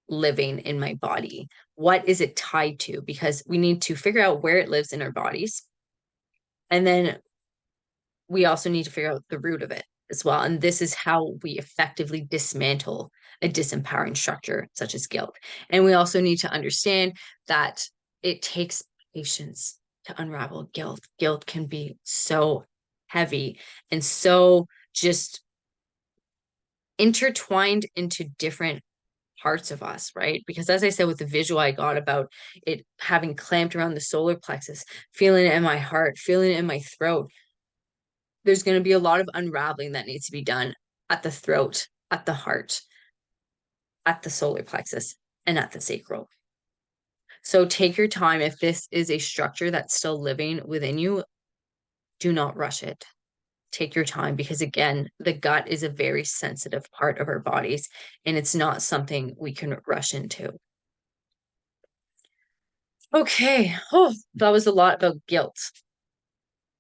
living in my body? What is it tied to? Because we need to figure out where it lives in our bodies. And then we also need to figure out the root of it as well. And this is how we effectively dismantle a disempowering structure such as guilt. And we also need to understand that it takes patience to unravel guilt. Guilt can be so heavy and so just intertwined into different parts of us, right? Because as I said, with the visual I got about it having clamped around the solar plexus, feeling it in my heart, feeling it in my throat, there's going to be a lot of unraveling that needs to be done at the throat, at the heart, at the solar plexus, and at the sacral. So take your time. If this is a structure that's still living within you, do not rush it. Take your time because, again, the gut is a very sensitive part of our bodies, and it's not something we can rush into. Okay. Oh, that was a lot about guilt.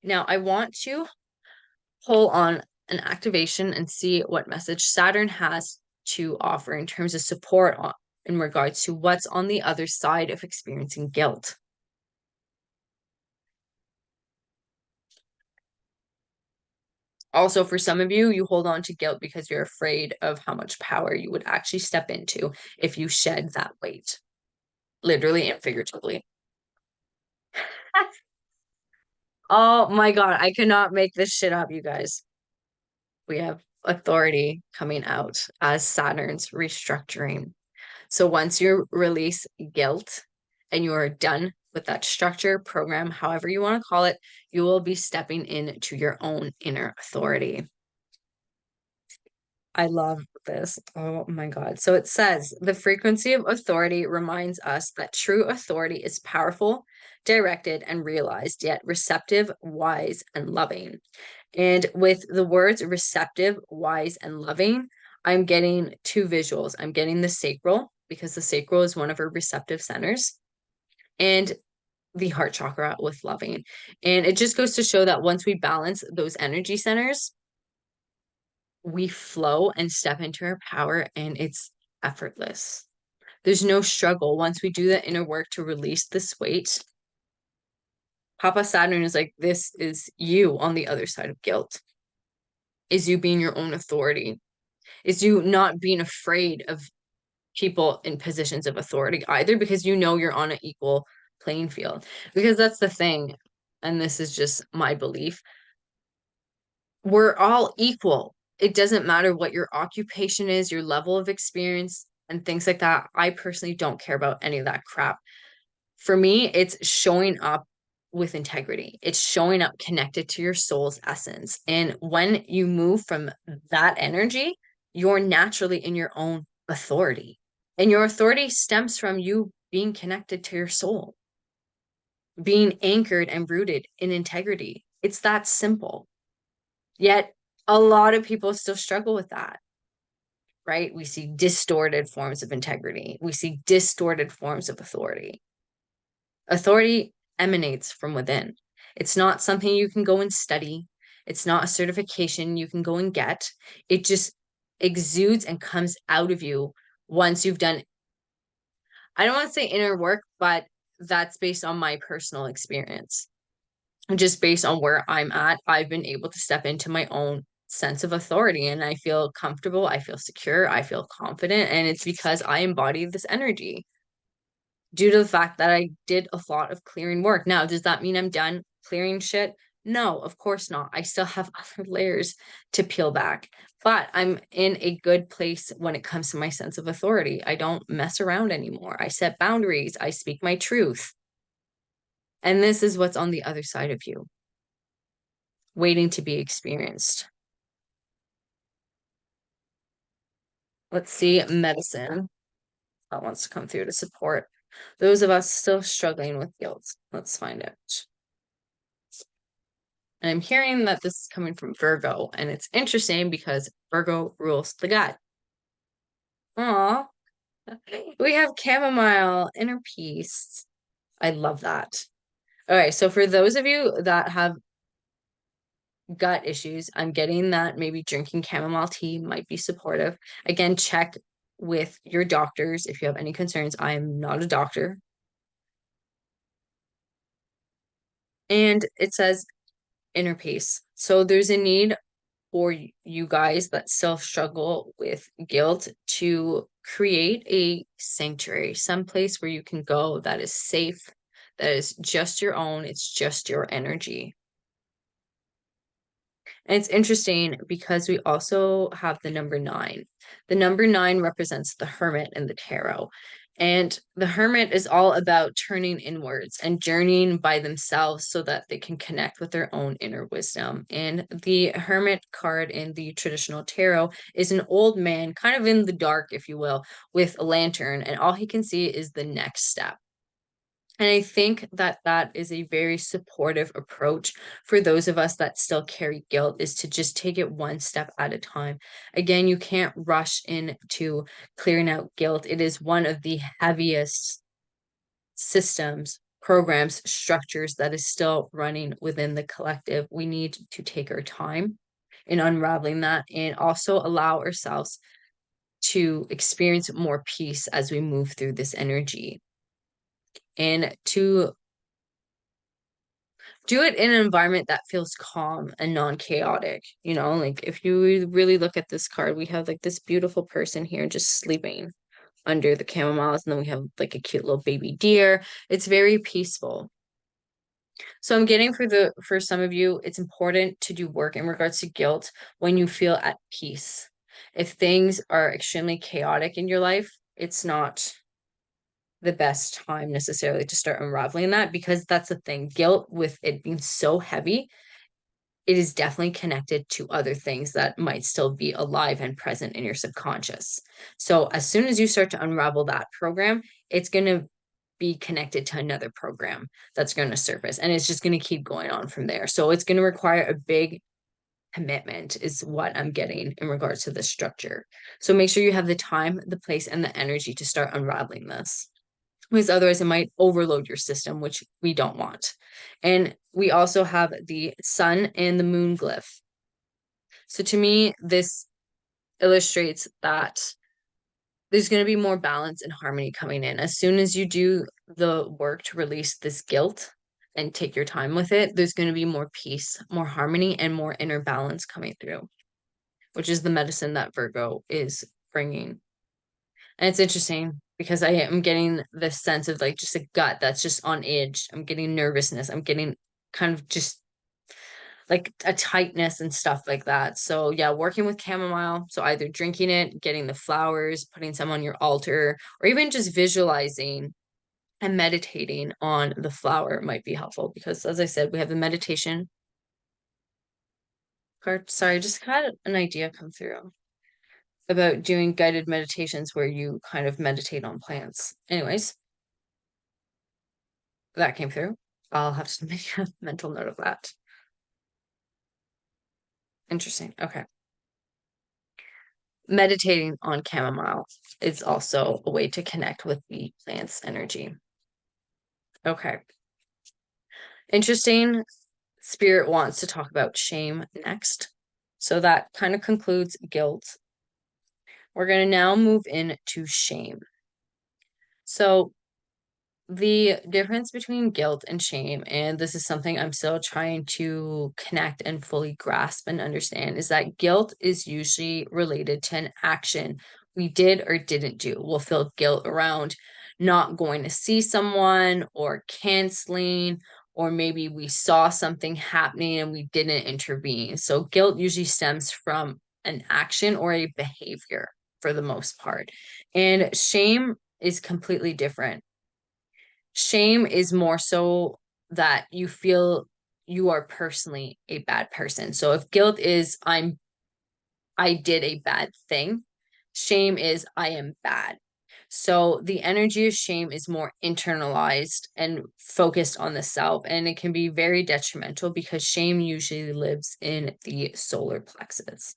Now, I want to pull on an activation and see what message Saturn has to offer in terms of support in regards to what's on the other side of experiencing guilt. Also, for some of you, you hold on to guilt because you're afraid of how much power you would actually step into if you shed that weight, literally and figuratively. Oh my God, I cannot make this shit up, you guys. We have authority coming out as Saturn's restructuring. So once you release guilt and you are done with that structure, program, however you want to call it, you will be stepping into your own inner authority. I love this. Oh my God. So it says the frequency of authority reminds us that true authority is powerful, directed, and realized, yet receptive, wise, and loving. And with the words receptive, wise, and loving, I'm getting two visuals. I'm getting the sacral because the sacral is one of our receptive centers, and the heart chakra with loving. And it just goes to show that once we balance those energy centers, we flow and step into our power, and it's effortless. There's no struggle. Once we do the inner work to release this weight, Papa Saturn is like, this is you on the other side of guilt, is you being your own authority, is you not being afraid of people in positions of authority either, because you know you're on an equal playing field. Because that's the thing, and this is just my belief, we're all equal. It doesn't matter what your occupation is, your level of experience, and things like that. I personally don't care about any of that crap. For me, it's showing up with integrity. It's showing up connected to your soul's essence. And when you move from that energy, you're naturally in your own authority. And your authority stems from you being connected to your soul, being anchored and rooted in integrity. It's that simple. Yet a lot of people still struggle with that, right? We see distorted forms of integrity. We see distorted forms of authority. Authority emanates from within. It's not something you can go and study. It's not a certification you can go and get. It just exudes and comes out of you once you've done, I don't want to say inner work, but that's based on my personal experience. And just based on where I'm at, I've been able to step into my own sense of authority and I feel comfortable, I feel secure, I feel confident, and it's because I embody this energy due to the fact that I did a lot of clearing work. Now, does that mean I'm done clearing shit? No, of course not. I still have other layers to peel back, but I'm in a good place when it comes to my sense of authority. I don't mess around anymore. I set boundaries. I speak my truth. And this is what's on the other side of you, waiting to be experienced. Let's see, medicine that wants to come through to support those of us still struggling with guilt. Let's find out. And I'm hearing that this is coming from Virgo, and it's interesting because Virgo rules the gut. Aw, we have chamomile, inner peace. I love that. All right, so for those of you that have gut issues, I'm getting that maybe drinking chamomile tea might be supportive. Again, check with your doctors if you have any concerns. I am not a doctor. And it says inner peace. So there's a need for you guys that still struggle with guilt to create a sanctuary, some place where you can go that is safe, that is just your own, it's just your energy. And it's interesting because we also have the number 9. The number 9 represents the hermit in the tarot. And the hermit is all about turning inwards and journeying by themselves so that they can connect with their own inner wisdom. And the hermit card in the traditional tarot is an old man, kind of in the dark, if you will, with a lantern, and all he can see is the next step. And I think that that is a very supportive approach for those of us that still carry guilt, is to just take it one step at a time. Again, you can't rush into clearing out guilt. It is one of the heaviest systems, programs, structures that is still running within the collective. We need to take our time in unraveling that and also allow ourselves to experience more peace as we move through this energy. And to do it in an environment that feels calm and non-chaotic. Like if you really look at this card, we have like this beautiful person here just sleeping under the chamomiles, and then we have like a cute little baby deer. It's very peaceful. So I'm getting for some of you, it's important to do work in regards to guilt when you feel at peace. If things are extremely chaotic in your life, it's not the best time necessarily to start unraveling that, because that's the thing. Guilt, with it being so heavy, it is definitely connected to other things that might still be alive and present in your subconscious. So as soon as you start to unravel that program, it's going to be connected to another program that's going to surface, and it's just going to keep going on from there. So it's going to require a big commitment, is what I'm getting in regards to this structure. So make sure you have the time, the place, and the energy to start unraveling this, because otherwise it might overload your system, which we don't want. And we also have the sun and the moon glyph. So to me, this illustrates that there's going to be more balance and harmony coming in. As soon as you do the work to release this guilt and take your time with it, there's going to be more peace, more harmony, and more inner balance coming through, which is the medicine that Virgo is bringing. And it's interesting because I am getting this sense of like just a gut that's just on edge. I'm getting nervousness. I'm getting kind of just like a tightness and stuff like that. So yeah, working with chamomile. So either drinking it, getting the flowers, putting some on your altar, or even just visualizing and meditating on the flower might be helpful because, as I said, we have the meditation card. Sorry, I just had an idea come through about doing guided meditations where you kind of meditate on plants. Anyways, that came through. I'll have to make a mental note of that. Interesting. Okay. Meditating on chamomile is also a way to connect with the plant's energy. Okay. Interesting. Spirit wants to talk about shame next. So that kind of concludes guilt. We're going to now move into shame. So the difference between guilt and shame, and this is something I'm still trying to connect and fully grasp and understand, is that guilt is usually related to an action we did or didn't do. We'll feel guilt around not going to see someone or canceling, or maybe we saw something happening and we didn't intervene. So guilt usually stems from an action or a behavior for the most part. And shame is completely different. Shame is more so that you feel you are personally a bad person. So if guilt is I did a bad thing, shame is I am bad. So the energy of shame is more internalized and focused on the self, and it can be very detrimental because shame usually lives in the solar plexus.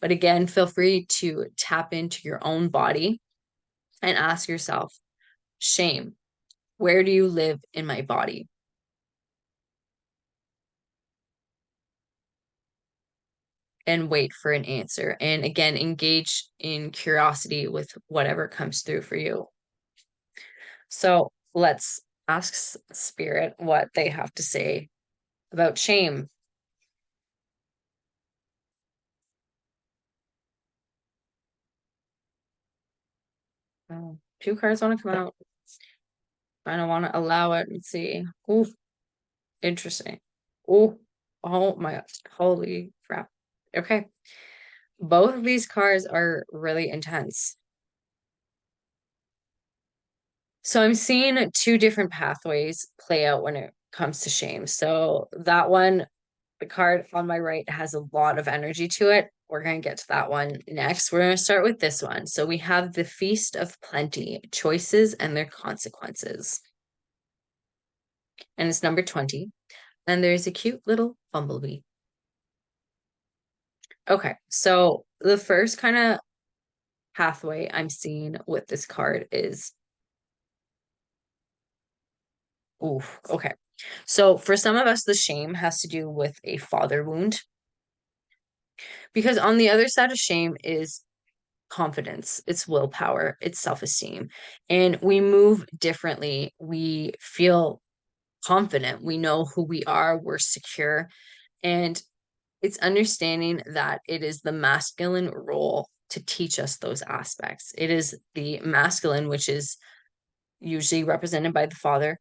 But again, feel free to tap into your own body and ask yourself, shame, where do you live in my body? And wait for an answer. And again, engage in curiosity with whatever comes through for you. So let's ask Spirit what they have to say about shame. Oh, two cards want to come out. I don't want to allow it. Let's see. Ooh, interesting. Oh, oh my God. Holy crap. Okay. Both of these cards are really intense. So I'm seeing two different pathways play out when it comes to shame. So that one, the card on my right has a lot of energy to it. We're going to get to that one next. We're going to start with this one. So we have the Feast of Plenty, choices and their consequences. And it's number 20. And there's a cute little bumblebee. Okay, so the first kind of pathway I'm seeing with this card is, oof, okay. So for some of us, the shame has to do with a father wound. Because on the other side of shame is confidence, it's willpower, it's self-esteem. And we move differently. We feel confident. We know who we are, we're secure. And it's understanding that it is the masculine role to teach us those aspects. It is the masculine, which is usually represented by the father.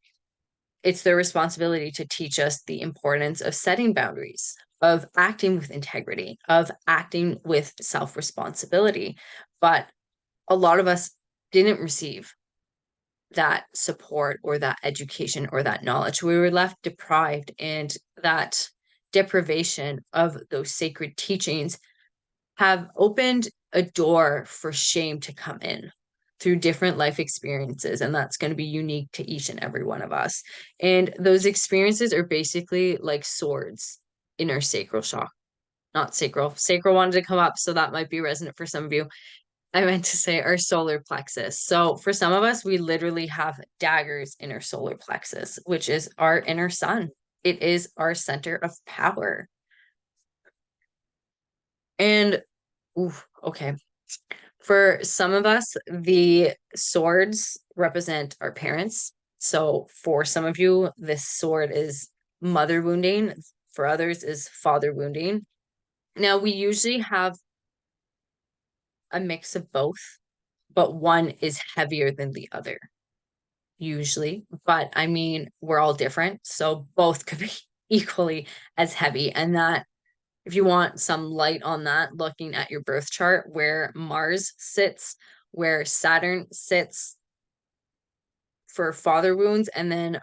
It's their responsibility to teach us the importance of setting boundaries, of acting with integrity, of acting with self-responsibility. But a lot of us didn't receive that support or that education or that knowledge. We were left deprived, and that deprivation of those sacred teachings have opened a door for shame to come in through different life experiences, and that's going to be unique to each and every one of us. And those experiences are basically like swords in our sacral chakra. Not sacral. Sacral wanted to come up, so that might be resonant for some of you. I meant to say our solar plexus. So for some of us, we literally have daggers in our solar plexus, which is our inner sun. It is our center of power. And oof, okay. For some of us, the swords represent our parents. So for some of you, this sword is mother wounding. For others is father wounding. Now, we usually have a mix of both, but one is heavier than the other, usually. But I mean, we're all different. So both could be equally as heavy. And that, if you want some light on that, looking at your birth chart, where Mars sits, where Saturn sits, for father wounds, and then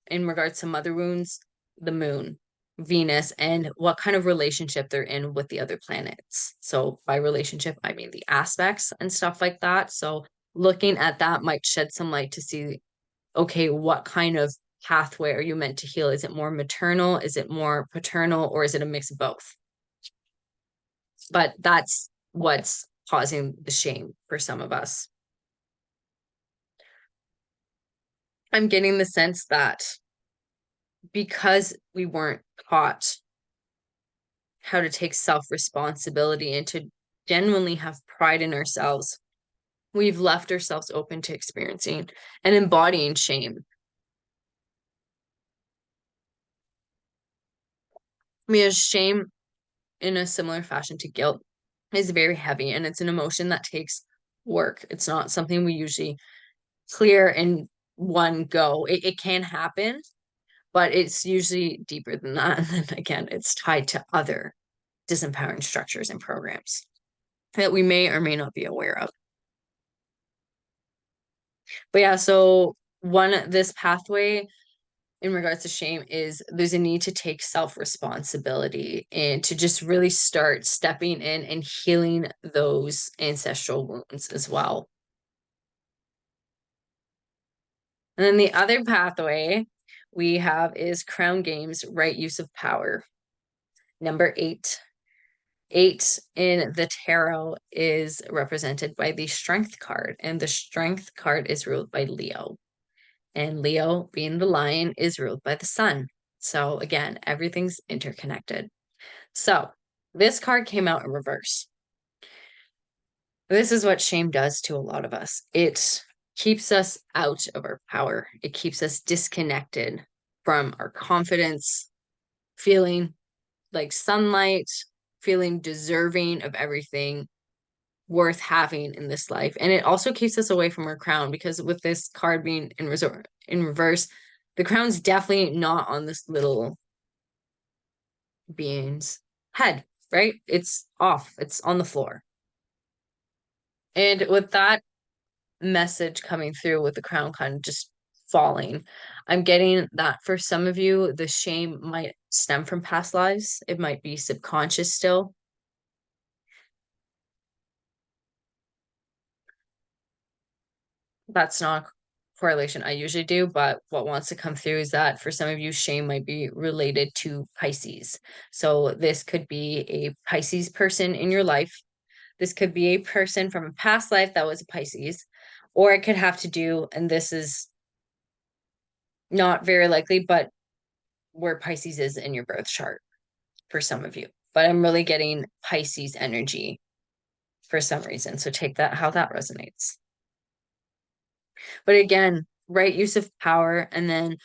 in regards to mother wounds, the moon, Venus, and what kind of relationship they're in with the other planets. So by relationship, I mean the aspects and stuff like that. So looking at that might shed some light to see, okay, what kind of pathway are you meant to heal? Is it more maternal? Is it more paternal? Or is it a mix of both? But that's what's causing the shame for some of us. I'm getting the sense that because we weren't taught how to take self-responsibility and to genuinely have pride in ourselves, we've left ourselves open to experiencing and embodying shame. Because shame, in a similar fashion to guilt, is very heavy, and it's an emotion that takes work. It's not something we usually clear in one go. It can happen, but it's usually deeper than that. And then again, it's tied to other disempowering structures and programs that we may or may not be aware of. But yeah, so this pathway in regards to shame is there's a need to take self-responsibility and to just really start stepping in and healing those ancestral wounds as well. And then the other pathway we have is Crown Games, right use of power. Number 8. 8 in the tarot is represented by the Strength card, and the Strength card is ruled by Leo. And Leo, being the lion, is ruled by the sun. So again, everything's interconnected. So this card came out in reverse. This is what shame does to a lot of us. It keeps us out of our power. It keeps us disconnected from our confidence, feeling like sunlight, feeling deserving of everything worth having in this life. And it also keeps us away from our crown, because with this card being in reverse, the crown's definitely not on this little being's head, right? It's off. It's on the floor. And with that message coming through with the crown kind of just falling, I'm getting that for some of you, the shame might stem from past lives. It might be subconscious still. That's not correlation I usually do, but what wants to come through is that for some of you, shame might be related to Pisces. So this could be a Pisces person in your life. This could be a person from a past life that was a Pisces, or it could have to do, and this is not very likely, but where Pisces is in your birth chart for some of you. But I'm really getting Pisces energy for some reason. So take that how that resonates. But again, right use of power. And then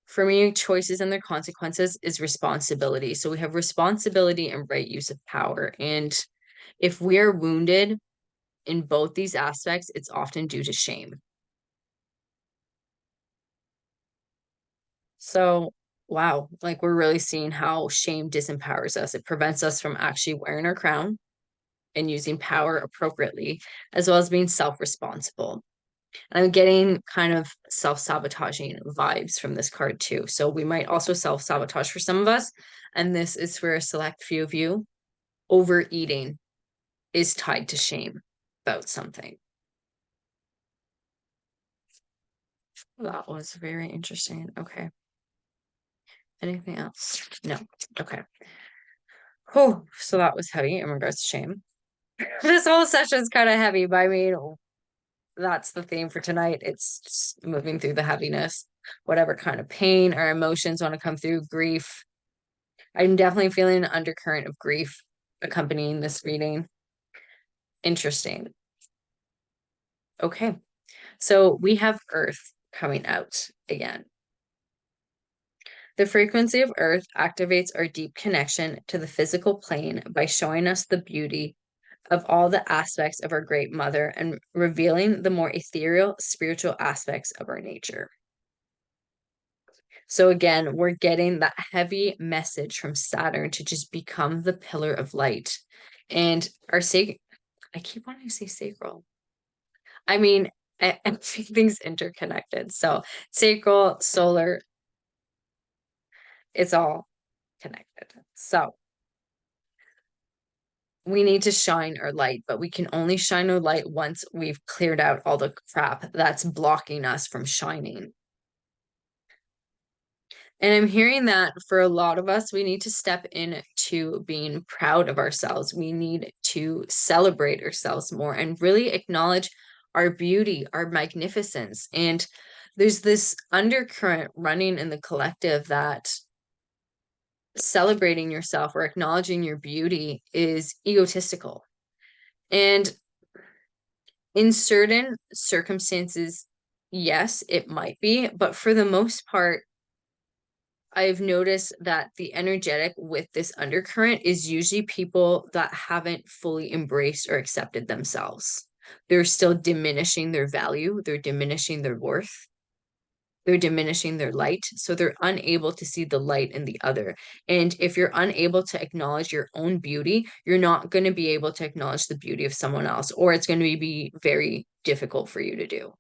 for me, choices and their consequences is responsibility. So we have responsibility and right use of power. And if we're wounded in both these aspects, it's often due to shame. So, wow, like we're really seeing how shame disempowers us. It prevents us from actually wearing our crown and using power appropriately, as well as being self-responsible. And I'm getting kind of self-sabotaging vibes from this card too. So we might also self-sabotage for some of us. And this is for a select few of you. Overeating is tied to shame about something. That was very interesting. Okay. Anything else? No. Okay. Oh, so that was heavy in regards to shame. This whole session is kind of heavy, but I mean, that's the theme for tonight. It's just moving through the heaviness, whatever kind of pain or emotions want to come through, grief. I'm definitely feeling an undercurrent of grief accompanying this reading. Interesting. Okay. So we have Earth coming out again. The frequency of Earth activates our deep connection to the physical plane by showing us the beauty of all the aspects of our Great Mother and revealing the more ethereal, spiritual aspects of our nature. So again, we're getting that heavy message from Saturn to just become the pillar of light. And our I keep wanting to say sacral. I mean, Everything's interconnected. So sacral, solar, it's all connected. So we need to shine our light, but we can only shine our light once we've cleared out all the crap that's blocking us from shining. And I'm hearing that for a lot of us, we need to step into being proud of ourselves. We need to celebrate ourselves more and really acknowledge our beauty, our magnificence. And there's this undercurrent running in the collective that celebrating yourself or acknowledging your beauty is egotistical. And in certain circumstances, yes, it might be, but for the most part, I've noticed that the energetic with this undercurrent is usually people that haven't fully embraced or accepted themselves. They're still diminishing their value, they're diminishing their worth, they're diminishing their light. So they're unable to see the light in the other. And if you're unable to acknowledge your own beauty, you're not going to be able to acknowledge the beauty of someone else, or it's going to be very difficult for you to do.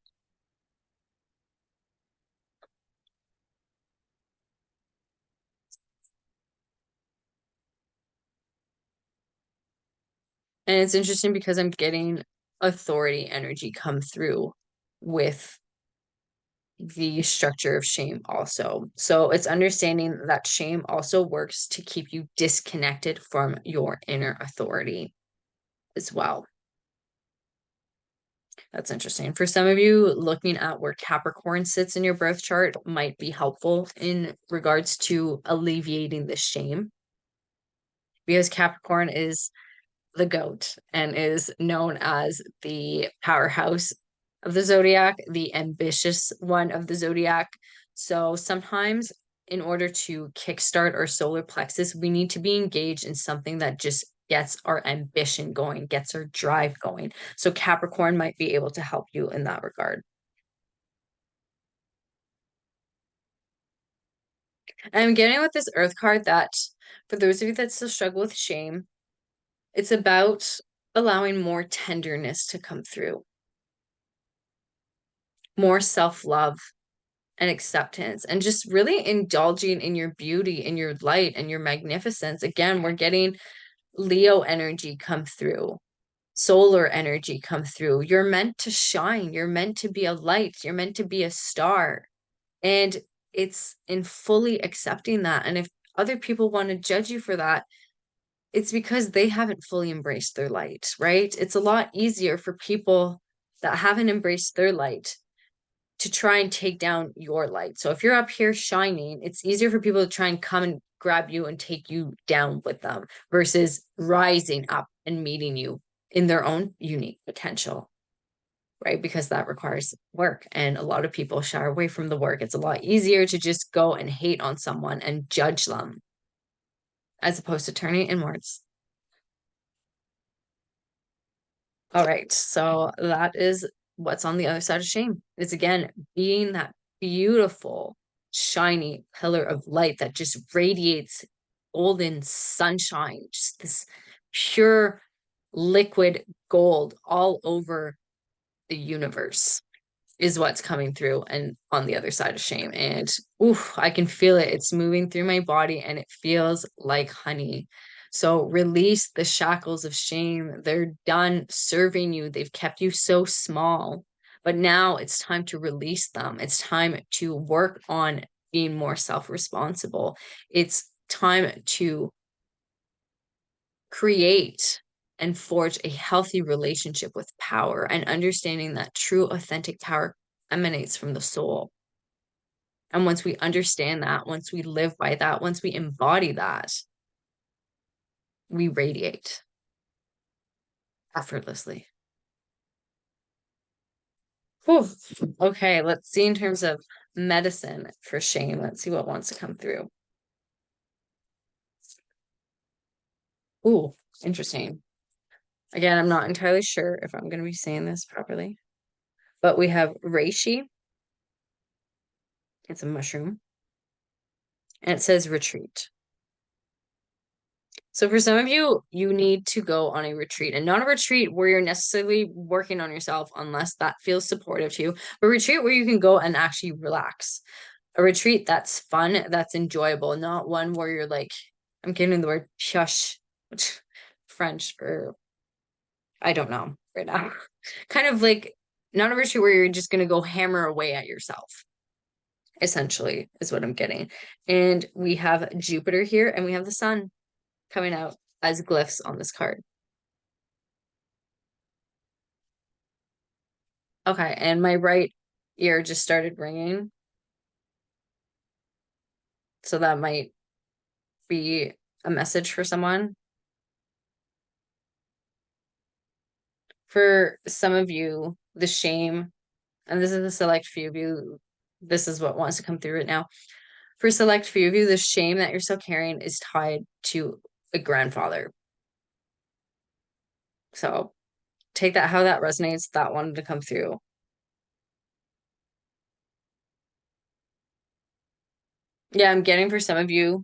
And it's interesting because I'm getting authority energy come through with the structure of shame also. So it's understanding that shame also works to keep you disconnected from your inner authority as well. That's interesting. For some of you, looking at where Capricorn sits in your birth chart might be helpful in regards to alleviating the shame, because Capricorn is the goat and is known as the powerhouse of the zodiac, the ambitious one of the zodiac. So sometimes, in order to kickstart our solar plexus, we need to be engaged in something that just gets our ambition going, gets our drive going. So Capricorn might be able to help you in that regard. And I'm getting with this Earth card that for those of you that still struggle with shame, it's about allowing more tenderness to come through, more self-love and acceptance, and just really indulging in your beauty and your light and your magnificence. Again, we're getting Leo energy come through, solar energy come through. You're meant to shine, you're meant to be a light, you're meant to be a star. And it's in fully accepting that. And if other people want to judge you for that, it's because they haven't fully embraced their light, right? It's a lot easier for people that haven't embraced their light to try and take down your light. So if you're up here shining, it's easier for people to try and come and grab you and take you down with them versus rising up and meeting you in their own unique potential, right? Because that requires work. And a lot of people shy away from the work. It's a lot easier to just go and hate on someone and judge them as opposed to turning inwards. All right. So that is what's on the other side of shame. Is again being that beautiful, shiny pillar of light that just radiates golden sunshine, just this pure liquid gold all over the universe is what's coming through and on the other side of shame. And oof, I can feel it. It's moving through my body and it feels like honey. So release the shackles of shame. They're done serving you. They've kept you so small. But now it's time to release them. It's time to work on being more self-responsible. It's time to create and forge a healthy relationship with power and understanding that true, authentic power emanates from the soul. And once we understand that, once we live by that, once we embody that, we radiate effortlessly. Whew. Okay, let's see in terms of medicine for shame. Let's see what wants to come through. Ooh, interesting. Again, I'm not entirely sure if I'm going to be saying this properly, but we have reishi. It's a mushroom, and it says retreat. So for some of you, you need to go on a retreat, and not a retreat where you're necessarily working on yourself unless that feels supportive to you, but a retreat where you can go and actually relax. A retreat that's fun, that's enjoyable, not one where you're like, I'm getting the word shush, French, or I don't know right now. Kind of like not a retreat where you're just going to go hammer away at yourself, essentially, is what I'm getting. And we have Jupiter here and we have the sun coming out as glyphs on this card. Okay, and my right ear just started ringing. So that might be a message for someone. For some of you, the shame, and this is a select few of you, this is what wants to come through right now. For a select few of you, the shame that you're still carrying is tied to a grandfather. So take that how that resonates. That wanted to come through. Yeah, I'm getting for some of you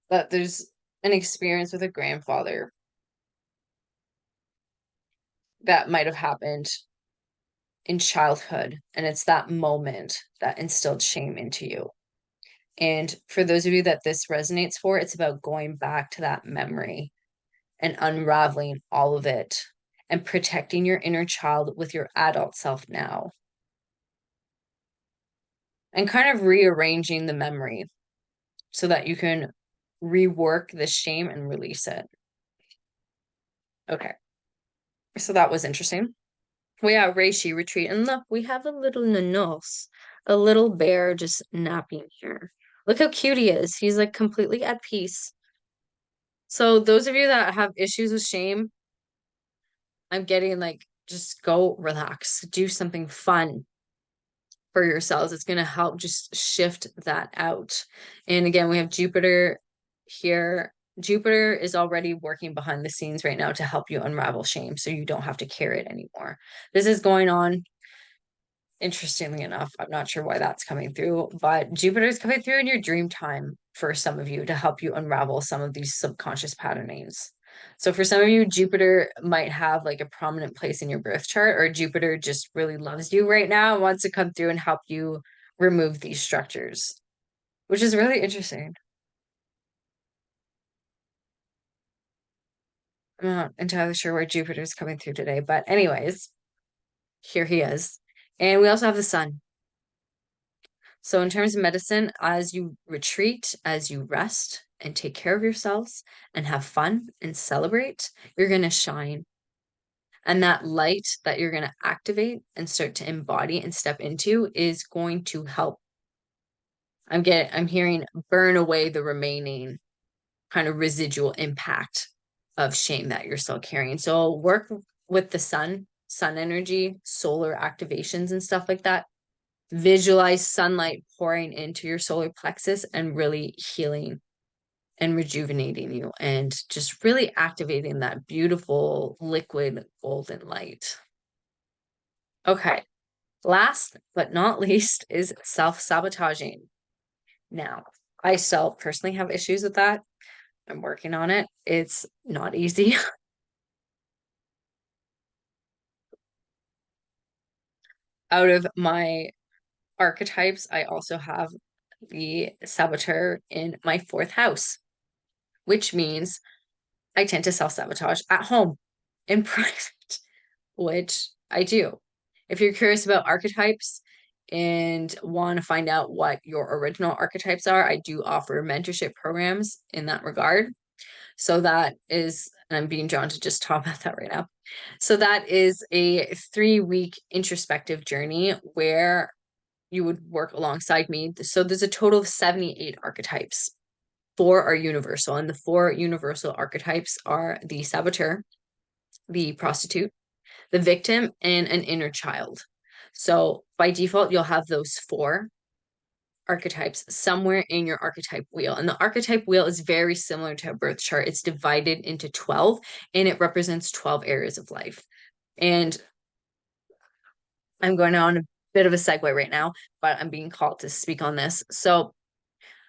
that there's an experience with a grandfather that might have happened in childhood, and it's that moment that instilled shame into you. And for those of you that this resonates for, it's about going back to that memory and unraveling all of it and protecting your inner child with your adult self now and kind of rearranging the memory so that you can rework the shame and release it. Okay. So that was interesting. We are Reishi retreat. And look, we have a little nanos, a little bear just napping here. Look how cute he is. He's like completely at peace. So those of you that have issues with shame, I'm getting like, just go relax, do something fun for yourselves. It's going to help just shift that out. And again, we have Jupiter here. Jupiter is already working behind the scenes right now to help you unravel shame so you don't have to carry it anymore. This is going on. Interestingly enough, I'm not sure why that's coming through, but Jupiter is coming through in your dream time for some of you to help you unravel some of these subconscious patternings. So for some of you, Jupiter might have like a prominent place in your birth chart, or Jupiter just really loves you right now and wants to come through and help you remove these structures, which is really interesting. I'm not entirely sure where Jupiter is coming through today, but anyways, here he is. And we also have the sun. So, in terms of medicine, as you retreat, as you rest and take care of yourselves and have fun and celebrate, you're going to shine. And that light that you're going to activate and start to embody and step into is going to help. I'm hearing burn away the remaining kind of residual impact of shame that you're still carrying. So, work with the sun energy, solar activations, and stuff like that. Visualize sunlight pouring into your solar plexus and really healing and rejuvenating you and just really activating that beautiful liquid golden light. Okay. Last but not least is self-sabotaging. Now, I still personally have issues with that. I'm working on it. It's not easy. Out of my archetypes, I also have the saboteur in my fourth house, which means I tend to self-sabotage at home in private, which I do. If you're curious about archetypes and want to find out what your original archetypes are, I do offer mentorship programs in that regard. So that is, and I'm being drawn to just talk about that right now. So that is a 3-week introspective journey where you would work alongside me. So there's a total of 78 archetypes. 4 are universal, and the 4 universal archetypes are the saboteur, the prostitute, the victim, and an inner child. So by default, you'll have those 4 archetypes somewhere in your archetype wheel. And the archetype wheel is very similar to a birth chart. It's divided into 12, and it represents 12 areas of life. And I'm going on bit of a segue right now, but I'm being called to speak on this. So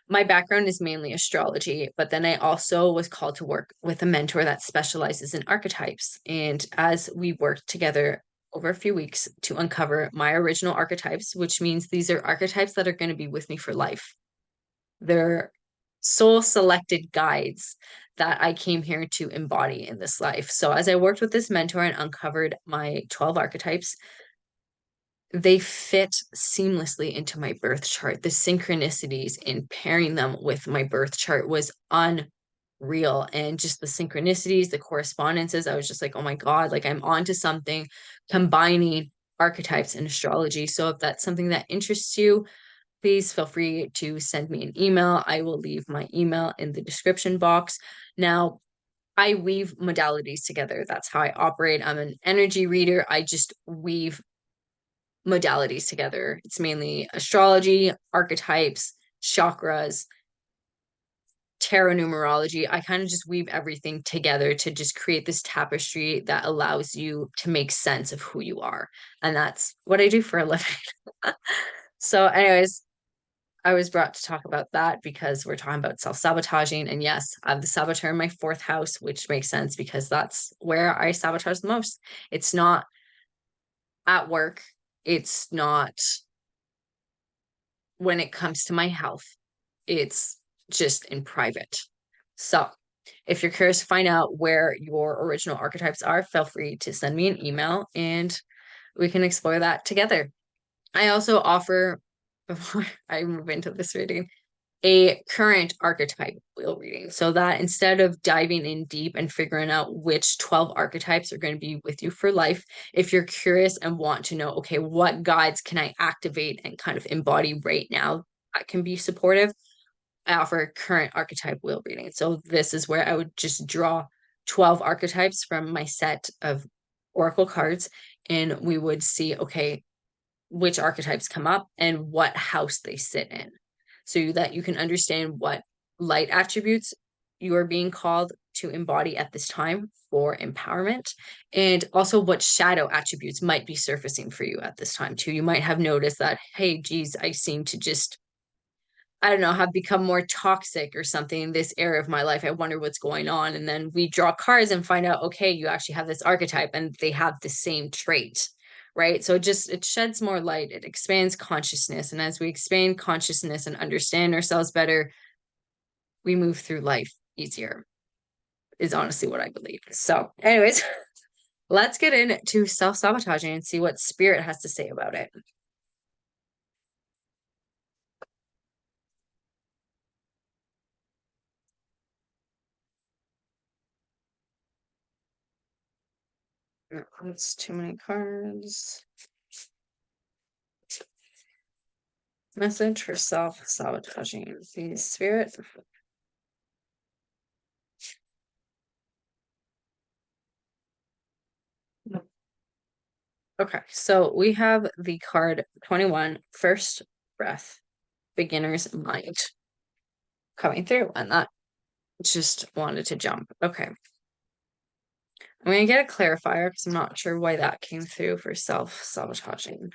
my background is mainly astrology, but then I also was called to work with a mentor that specializes in archetypes. And as we worked together over a few weeks to uncover my original archetypes, which means these are archetypes that are going to be with me for life. They're soul selected guides that I came here to embody in this life. So as I worked with this mentor and uncovered my 12 archetypes, they fit seamlessly into my birth chart. The synchronicities in pairing them with my birth chart was unreal. And just the synchronicities, the correspondences, I was just like, oh my God, like I'm onto something combining archetypes and astrology. So if that's something that interests you, please feel free to send me an email. I will leave my email in the description box. Now, I weave modalities together. That's how I operate. I'm an energy reader. I just weave modalities together. It's mainly astrology, archetypes, chakras, tarot numerology. I kind of just weave everything together to just create this tapestry that allows you to make sense of who you are. And that's what I do for a living. So, anyways, I was brought to talk about that because we're talking about self-sabotaging. And yes, I have the saboteur in my fourth house, which makes sense because that's where I sabotage the most. It's not at work. It's not when it comes to my health. It's just in private. So if you're curious to find out where your original archetypes are, feel free to send me an email and we can explore that together. I also offer, before I move into this reading, a current archetype wheel reading so that instead of diving in deep and figuring out which 12 archetypes are going to be with you for life, if you're curious and want to know, okay, what guides can I activate and kind of embody right now that can be supportive, I offer a current archetype wheel reading. So this is where I would just draw 12 archetypes from my set of oracle cards and we would see, okay, which archetypes come up and what house they sit in so that you can understand what light attributes you are being called to embody at this time for empowerment and also what shadow attributes might be surfacing for you at this time too. You might have noticed that, hey, geez, I seem to just, I don't know, have become more toxic or something in this area of my life. I wonder what's going on. And then we draw cards and find out, okay, you actually have this archetype and they have the same trait, right? So it sheds more light, it expands consciousness. And as we expand consciousness and understand ourselves better, we move through life easier, is honestly what I believe. So, anyways, let's get into self-sabotaging and see what spirit has to say about it. That's too many cards. Message for self-sabotaging. The spirit. Okay, so we have the card 21, First Breath, Beginner's Mind, coming through, and that just wanted to jump. Okay. I'm going to get a clarifier because I'm not sure why that came through for self-sabotaging.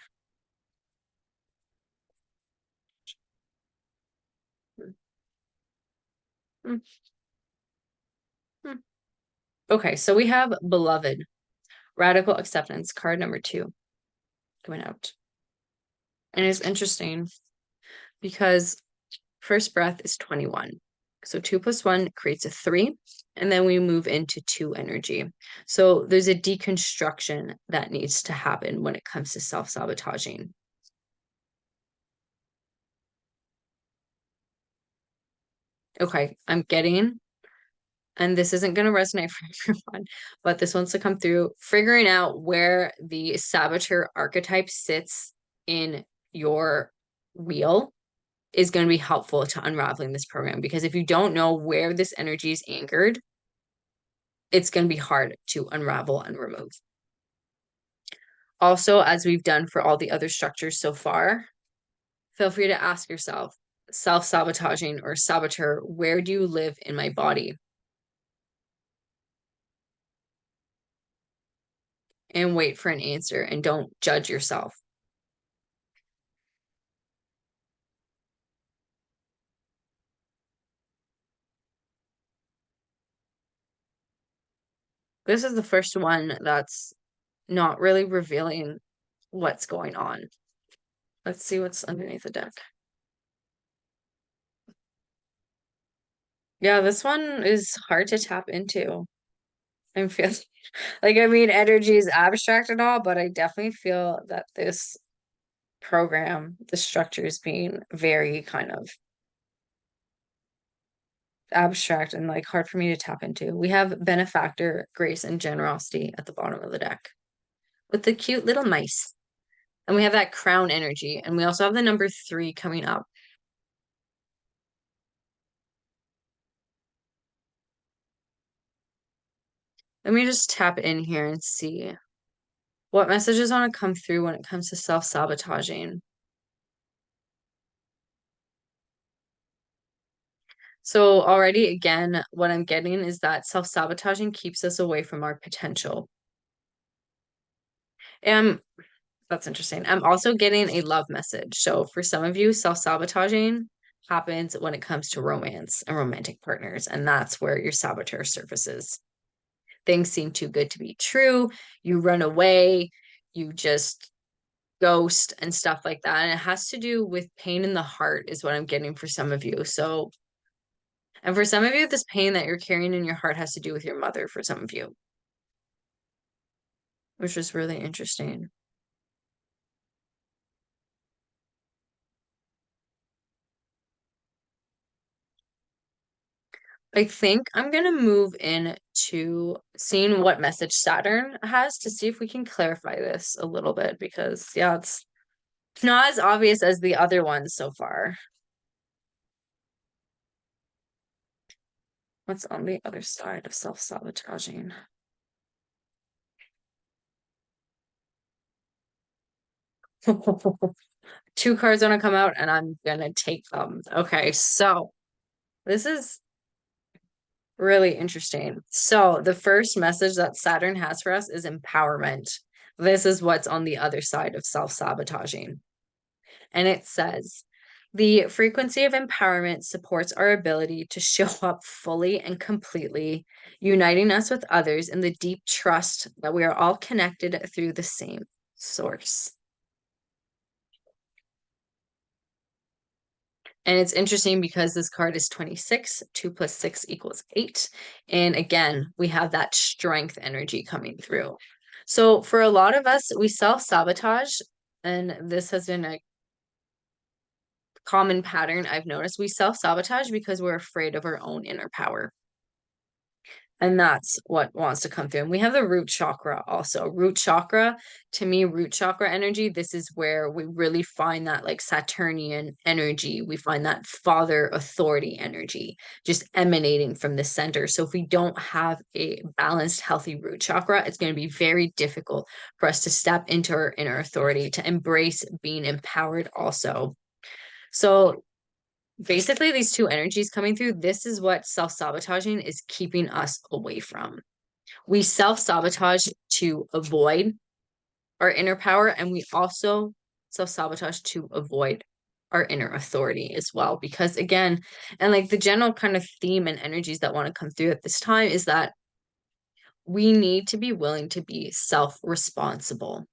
Hmm. Hmm. Okay, so we have Beloved, Radical Acceptance, card number 2, coming out. And it's interesting because First Breath is 21. So 2 plus 1 creates a 3, and then we move into 2 energy. So there's a deconstruction that needs to happen when it comes to self-sabotaging. Okay, I'm getting, and this isn't going to resonate for everyone, but this wants to come through, figuring out where the saboteur archetype sits in your wheel is going to be helpful to unraveling this program, because if you don't know where this energy is anchored, it's going to be hard to unravel and remove. Also, as we've done for all the other structures so far, feel free to ask yourself, self-sabotaging or saboteur, where do you live in my body? And wait for an answer and don't judge yourself. This is the first one that's not really revealing what's going on. Let's see what's underneath the deck. Yeah, this one is hard to tap into. I'm feeling like, I mean, energy is abstract and all, but I definitely feel that this program, the structure is being very kind of abstract and like hard for me to tap into. We have benefactor, grace, and generosity at the bottom of the deck with the cute little mice. And we have that crown energy. And we also have the number 3 coming up. Let me just tap in here and see what messages want to come through when it comes to self-sabotaging. So already, again, what I'm getting is that self-sabotaging keeps us away from our potential. And that's interesting. I'm also getting a love message. So for some of you, self-sabotaging happens when it comes to romance and romantic partners, and that's where your saboteur surfaces. Things seem too good to be true. You run away, you just ghost and stuff like that. And it has to do with pain in the heart, is what I'm getting for some of you. So, and for some of you, this pain that you're carrying in your heart has to do with your mother, for some of you, which is really interesting. I think I'm going to move into seeing what message Saturn has to see if we can clarify this a little bit because, yeah, it's not as obvious as the other ones so far. What's on the other side of self-sabotaging? Two cards want to come out and I'm going to take them. Okay, so this is really interesting. So the first message that Saturn has for us is empowerment. This is what's on the other side of self-sabotaging. And it says, the frequency of empowerment supports our ability to show up fully and completely, uniting us with others in the deep trust that we are all connected through the same source. And it's interesting because this card is 26, 2 plus 6 equals 8. And again, we have that strength energy coming through. So for a lot of us, we self-sabotage, and this has been a common pattern I've noticed. We self-sabotage because we're afraid of our own inner power. And that's what wants to come through. And we have the root chakra also. Root chakra, to me, root chakra energy, this is where we really find that like Saturnian energy. We find that father authority energy just emanating from the center. So if we don't have a balanced, healthy root chakra, it's going to be very difficult for us to step into our inner authority, to embrace being empowered also. So basically, these two energies coming through, this is what self-sabotaging is keeping us away from. We self-sabotage to avoid our inner power, and we also self-sabotage to avoid our inner authority as well. Because again, and like the general kind of theme and energies that want to come through at this time is that we need to be willing to be self-responsible.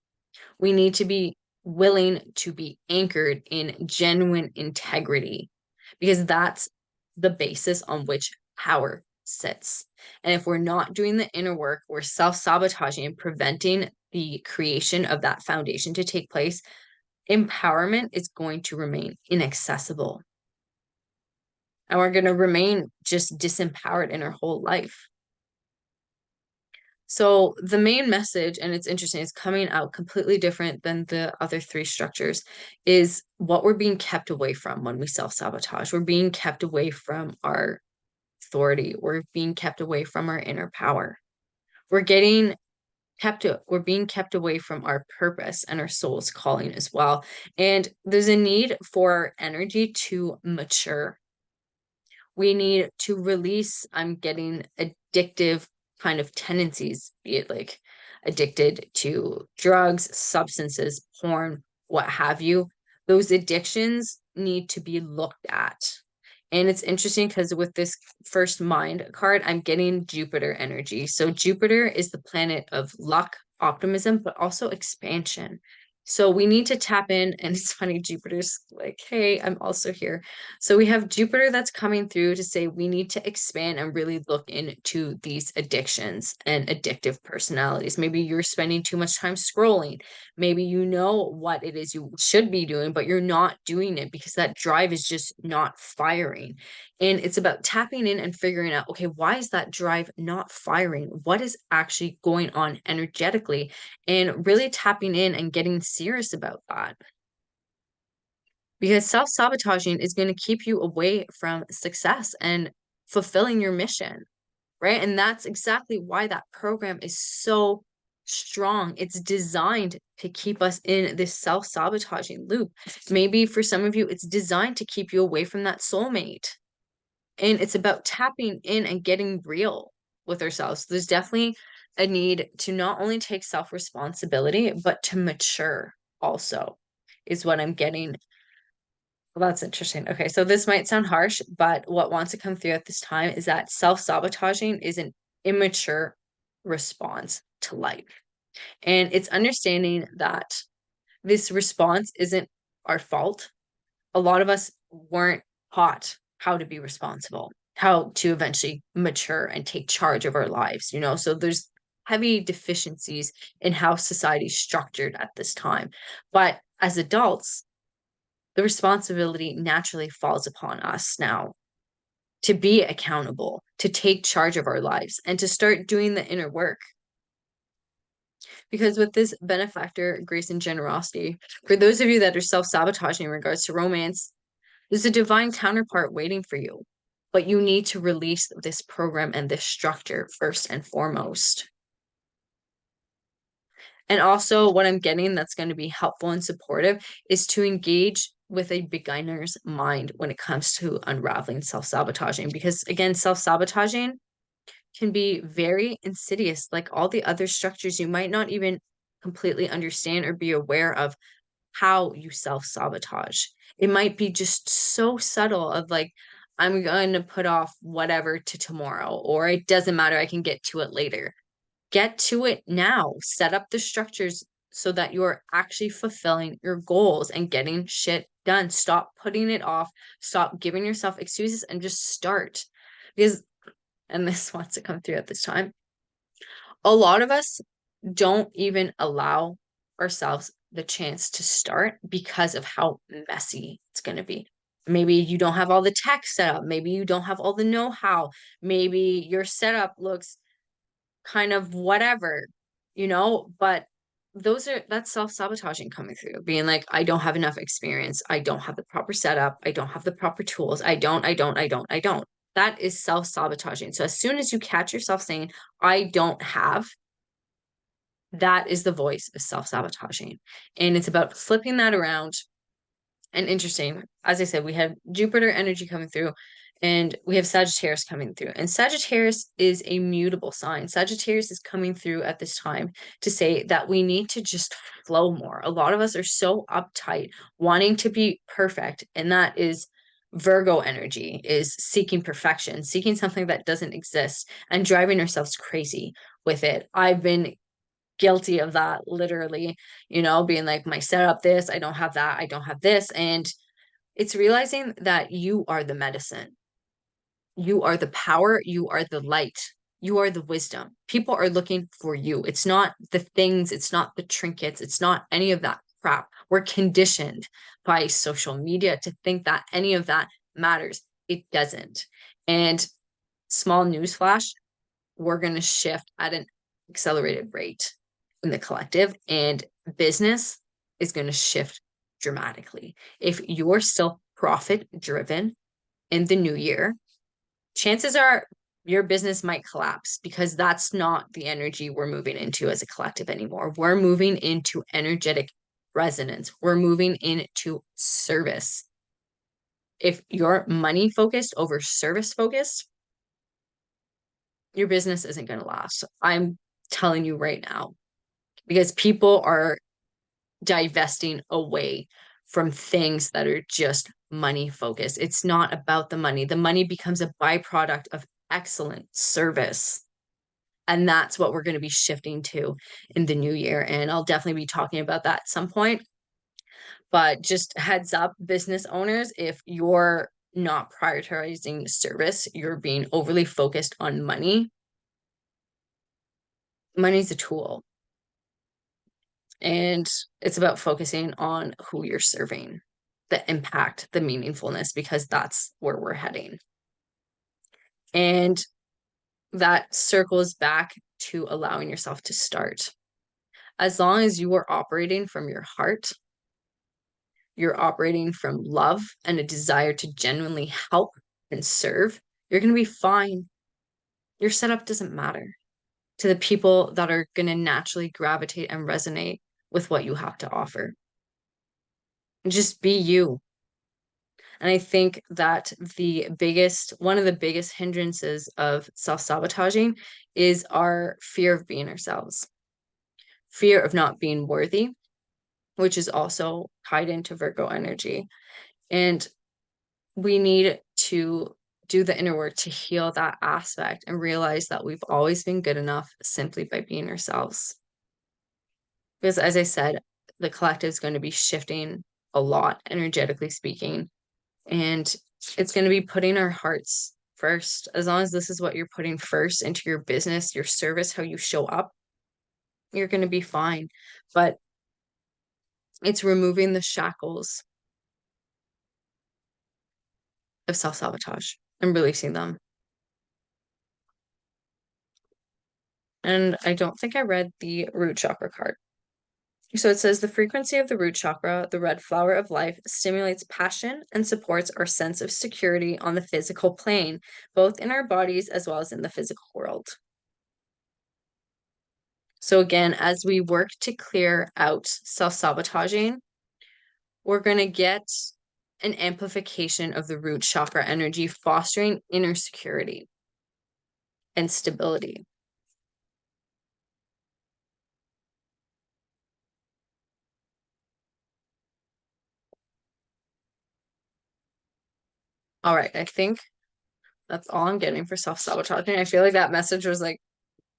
We need to be willing to be anchored in genuine integrity because that's the basis on which power sits. And if we're not doing the inner work, we're self-sabotaging and preventing the creation of that foundation to take place, empowerment is going to remain inaccessible. And we're going to remain just disempowered in our whole life. So the main message, and it's interesting, it's coming out completely different than the other 3 structures, is what we're being kept away from when we self-sabotage. We're being kept away from our authority. We're being kept away from our inner power. We're being kept away from our purpose and our soul's calling as well. And there's a need for energy to mature. We need to release, I'm getting addictive kind of tendencies, be it like addicted to drugs, substances, porn, what have you. Those addictions need to be looked at. And it's interesting because with this first mind card, I'm getting Jupiter energy. So Jupiter is the planet of luck, optimism, but also expansion. So we need to tap in, and it's funny, Jupiter's like, hey, I'm also here. So we have Jupiter that's coming through to say we need to expand and really look into these addictions and addictive personalities. Maybe you're spending too much time scrolling. Maybe you know what it is you should be doing, but you're not doing it because that drive is just not firing. And it's about tapping in and figuring out, okay, why is that drive not firing? What is actually going on energetically? And really tapping in and getting serious about that. Because self-sabotaging is going to keep you away from success and fulfilling your mission, right? And that's exactly why that program is so strong. It's designed to keep us in this self-sabotaging loop. Maybe for some of you, it's designed to keep you away from that soulmate. And it's about tapping in and getting real with ourselves. There's definitely a need to not only take self-responsibility, but to mature also, is what I'm getting. Well, that's interesting. Okay, so this might sound harsh, but what wants to come through at this time is that self-sabotaging is an immature response to life. And it's understanding that this response isn't our fault. A lot of us weren't taught how to be responsible, how to eventually mature and take charge of our lives, you know? So there's heavy deficiencies in how society's structured at this time. But as adults, the responsibility naturally falls upon us now to be accountable, to take charge of our lives, and to start doing the inner work. Because with this benefactor, grace, and generosity, for those of you that are self-sabotaging in regards to romance, there's a divine counterpart waiting for you. But you need to release this program and this structure first and foremost. And also, what I'm getting that's going to be helpful and supportive is to engage with a beginner's mind when it comes to unraveling self-sabotaging. Because again, self-sabotaging can be very insidious, like all the other structures. You might not even completely understand or be aware of how you self-sabotage. It might be just so subtle of like, I'm going to put off whatever to tomorrow, or it doesn't matter, I can get to it later. Get to it now. Set up the structures so that you're actually fulfilling your goals and getting shit done. Stop putting it off. Stop giving yourself excuses and just start. Because, and this wants to come through at this time, a lot of us don't even allow ourselves the chance to start because of how messy it's going to be. Maybe you don't have all the tech set up. Maybe you don't have all the know-how. Maybe your setup looks kind of whatever, you know, but that's self-sabotaging coming through, being like, I don't have enough experience. I don't have the proper setup. I don't have the proper tools. I don't. That is self-sabotaging. So as soon as you catch yourself saying, I don't have, that is the voice of self-sabotaging. And it's about flipping that around. And interesting, as I said, we have Jupiter energy coming through and we have Sagittarius coming through. And Sagittarius is a mutable sign. Sagittarius is coming through at this time to say that we need to just flow more. A lot of us are so uptight, wanting to be perfect. And that is Virgo energy, is seeking perfection, seeking something that doesn't exist and driving ourselves crazy with it. I've been guilty of that, literally, you know, being like, my setup this, I don't have that, I don't have this. And it's realizing that you are the medicine, you are the power, you are the light, you are the wisdom. People are looking for you. It's not the things, it's not the trinkets, it's not any of that crap. We're conditioned by social media to think that any of that matters. It doesn't. And small newsflash, we're going to shift at an accelerated rate in the collective, and business is going to shift dramatically. If you're still profit driven in the new year, chances are your business might collapse because that's not the energy we're moving into as a collective anymore. We're moving into energetic resonance. We're moving into service. If you're money focused over service focused, your business isn't going to last. I'm telling you right now, because people are divesting away from things that are just money focused. It's not about the money. The money becomes a byproduct of excellent service. And that's what we're going to be shifting to in the new year. And I'll definitely be talking about that at some point. But just heads up, business owners, if you're not prioritizing service, you're being overly focused on money. Money's a tool. And it's about focusing on who you're serving, the impact, the meaningfulness, because that's where we're heading. And that circles back to allowing yourself to start. As long as you are operating from your heart, you're operating from love and a desire to genuinely help and serve, you're going to be fine. Your setup doesn't matter to the people that are going to naturally gravitate and resonate with what you have to offer. Just be you. And I think that one of the biggest hindrances of self-sabotaging is our fear of being ourselves, fear of not being worthy, which is also tied into Virgo energy. And we need to do the inner work to heal that aspect and realize that we've always been good enough simply by being ourselves. Because as I said, the collective is going to be shifting a lot, energetically speaking. And it's going to be putting our hearts first. As long as this is what you're putting first into your business, your service, how you show up, you're going to be fine. But it's removing the shackles of self-sabotage and releasing them. And I don't think I read the root chakra card. So it says the frequency of the root chakra, the red flower of life, stimulates passion and supports our sense of security on the physical plane, both in our bodies as well as in the physical world. So again, as we work to clear out self-sabotaging, we're going to get an amplification of the root chakra energy, fostering inner security and stability. All right, I think that's all I'm getting for self-sabotaging. I feel like that message was like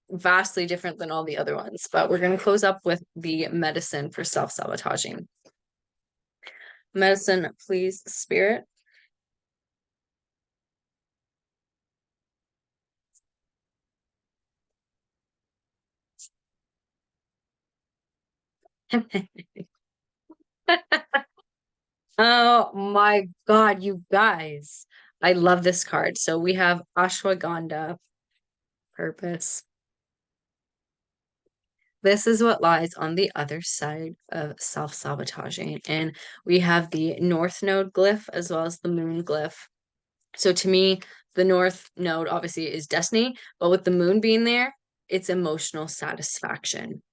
vastly different than all the other ones, but we're going to close up with the medicine for self-sabotaging. Medicine, please, spirit. Oh my God, you guys. I love this card. So we have ashwagandha, purpose. This is what lies on the other side of self-sabotaging. And we have the North Node glyph as well as the Moon glyph. So to me, the North Node obviously is destiny, but with the Moon being there, it's emotional satisfaction.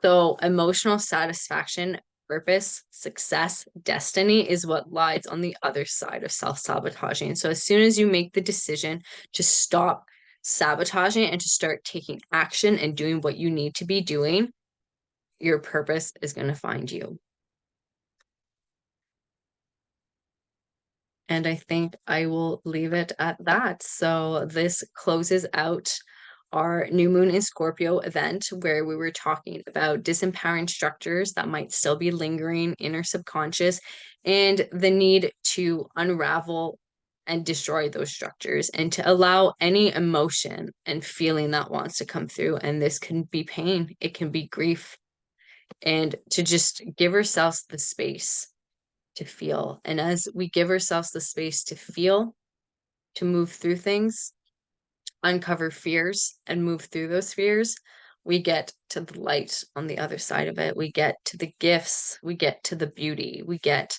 So emotional satisfaction, purpose, success, destiny is what lies on the other side of self-sabotaging. So as soon as you make the decision to stop sabotaging and to start taking action and doing what you need to be doing, your purpose is going to find you. And I think I will leave it at that. So this closes out our new moon in Scorpio event where we were talking about disempowering structures that might still be lingering in our subconscious and the need to unravel and destroy those structures and to allow any emotion and feeling that wants to come through. And this can be pain, it can be grief, and to just give ourselves the space to feel. And as we give ourselves the space to feel, to move through things, uncover fears and move through those fears, we get to the light on the other side of it. We get to the gifts, we get to the beauty, we get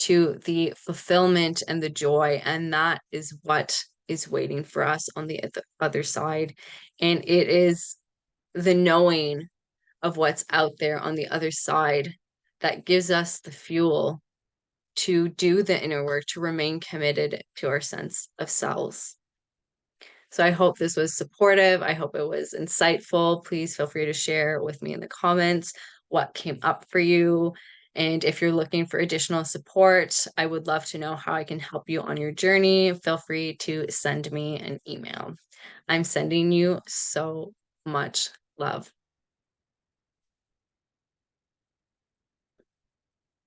to the fulfillment and the joy. And that is what is waiting for us on the other side. And it is the knowing of what's out there on the other side that gives us the fuel to do the inner work, to remain committed to our sense of selves. So I hope this was supportive. I hope it was insightful. Please feel free to share with me in the comments what came up for you. And if you're looking for additional support, I would love to know how I can help you on your journey. Feel free to send me an email. I'm sending you so much love.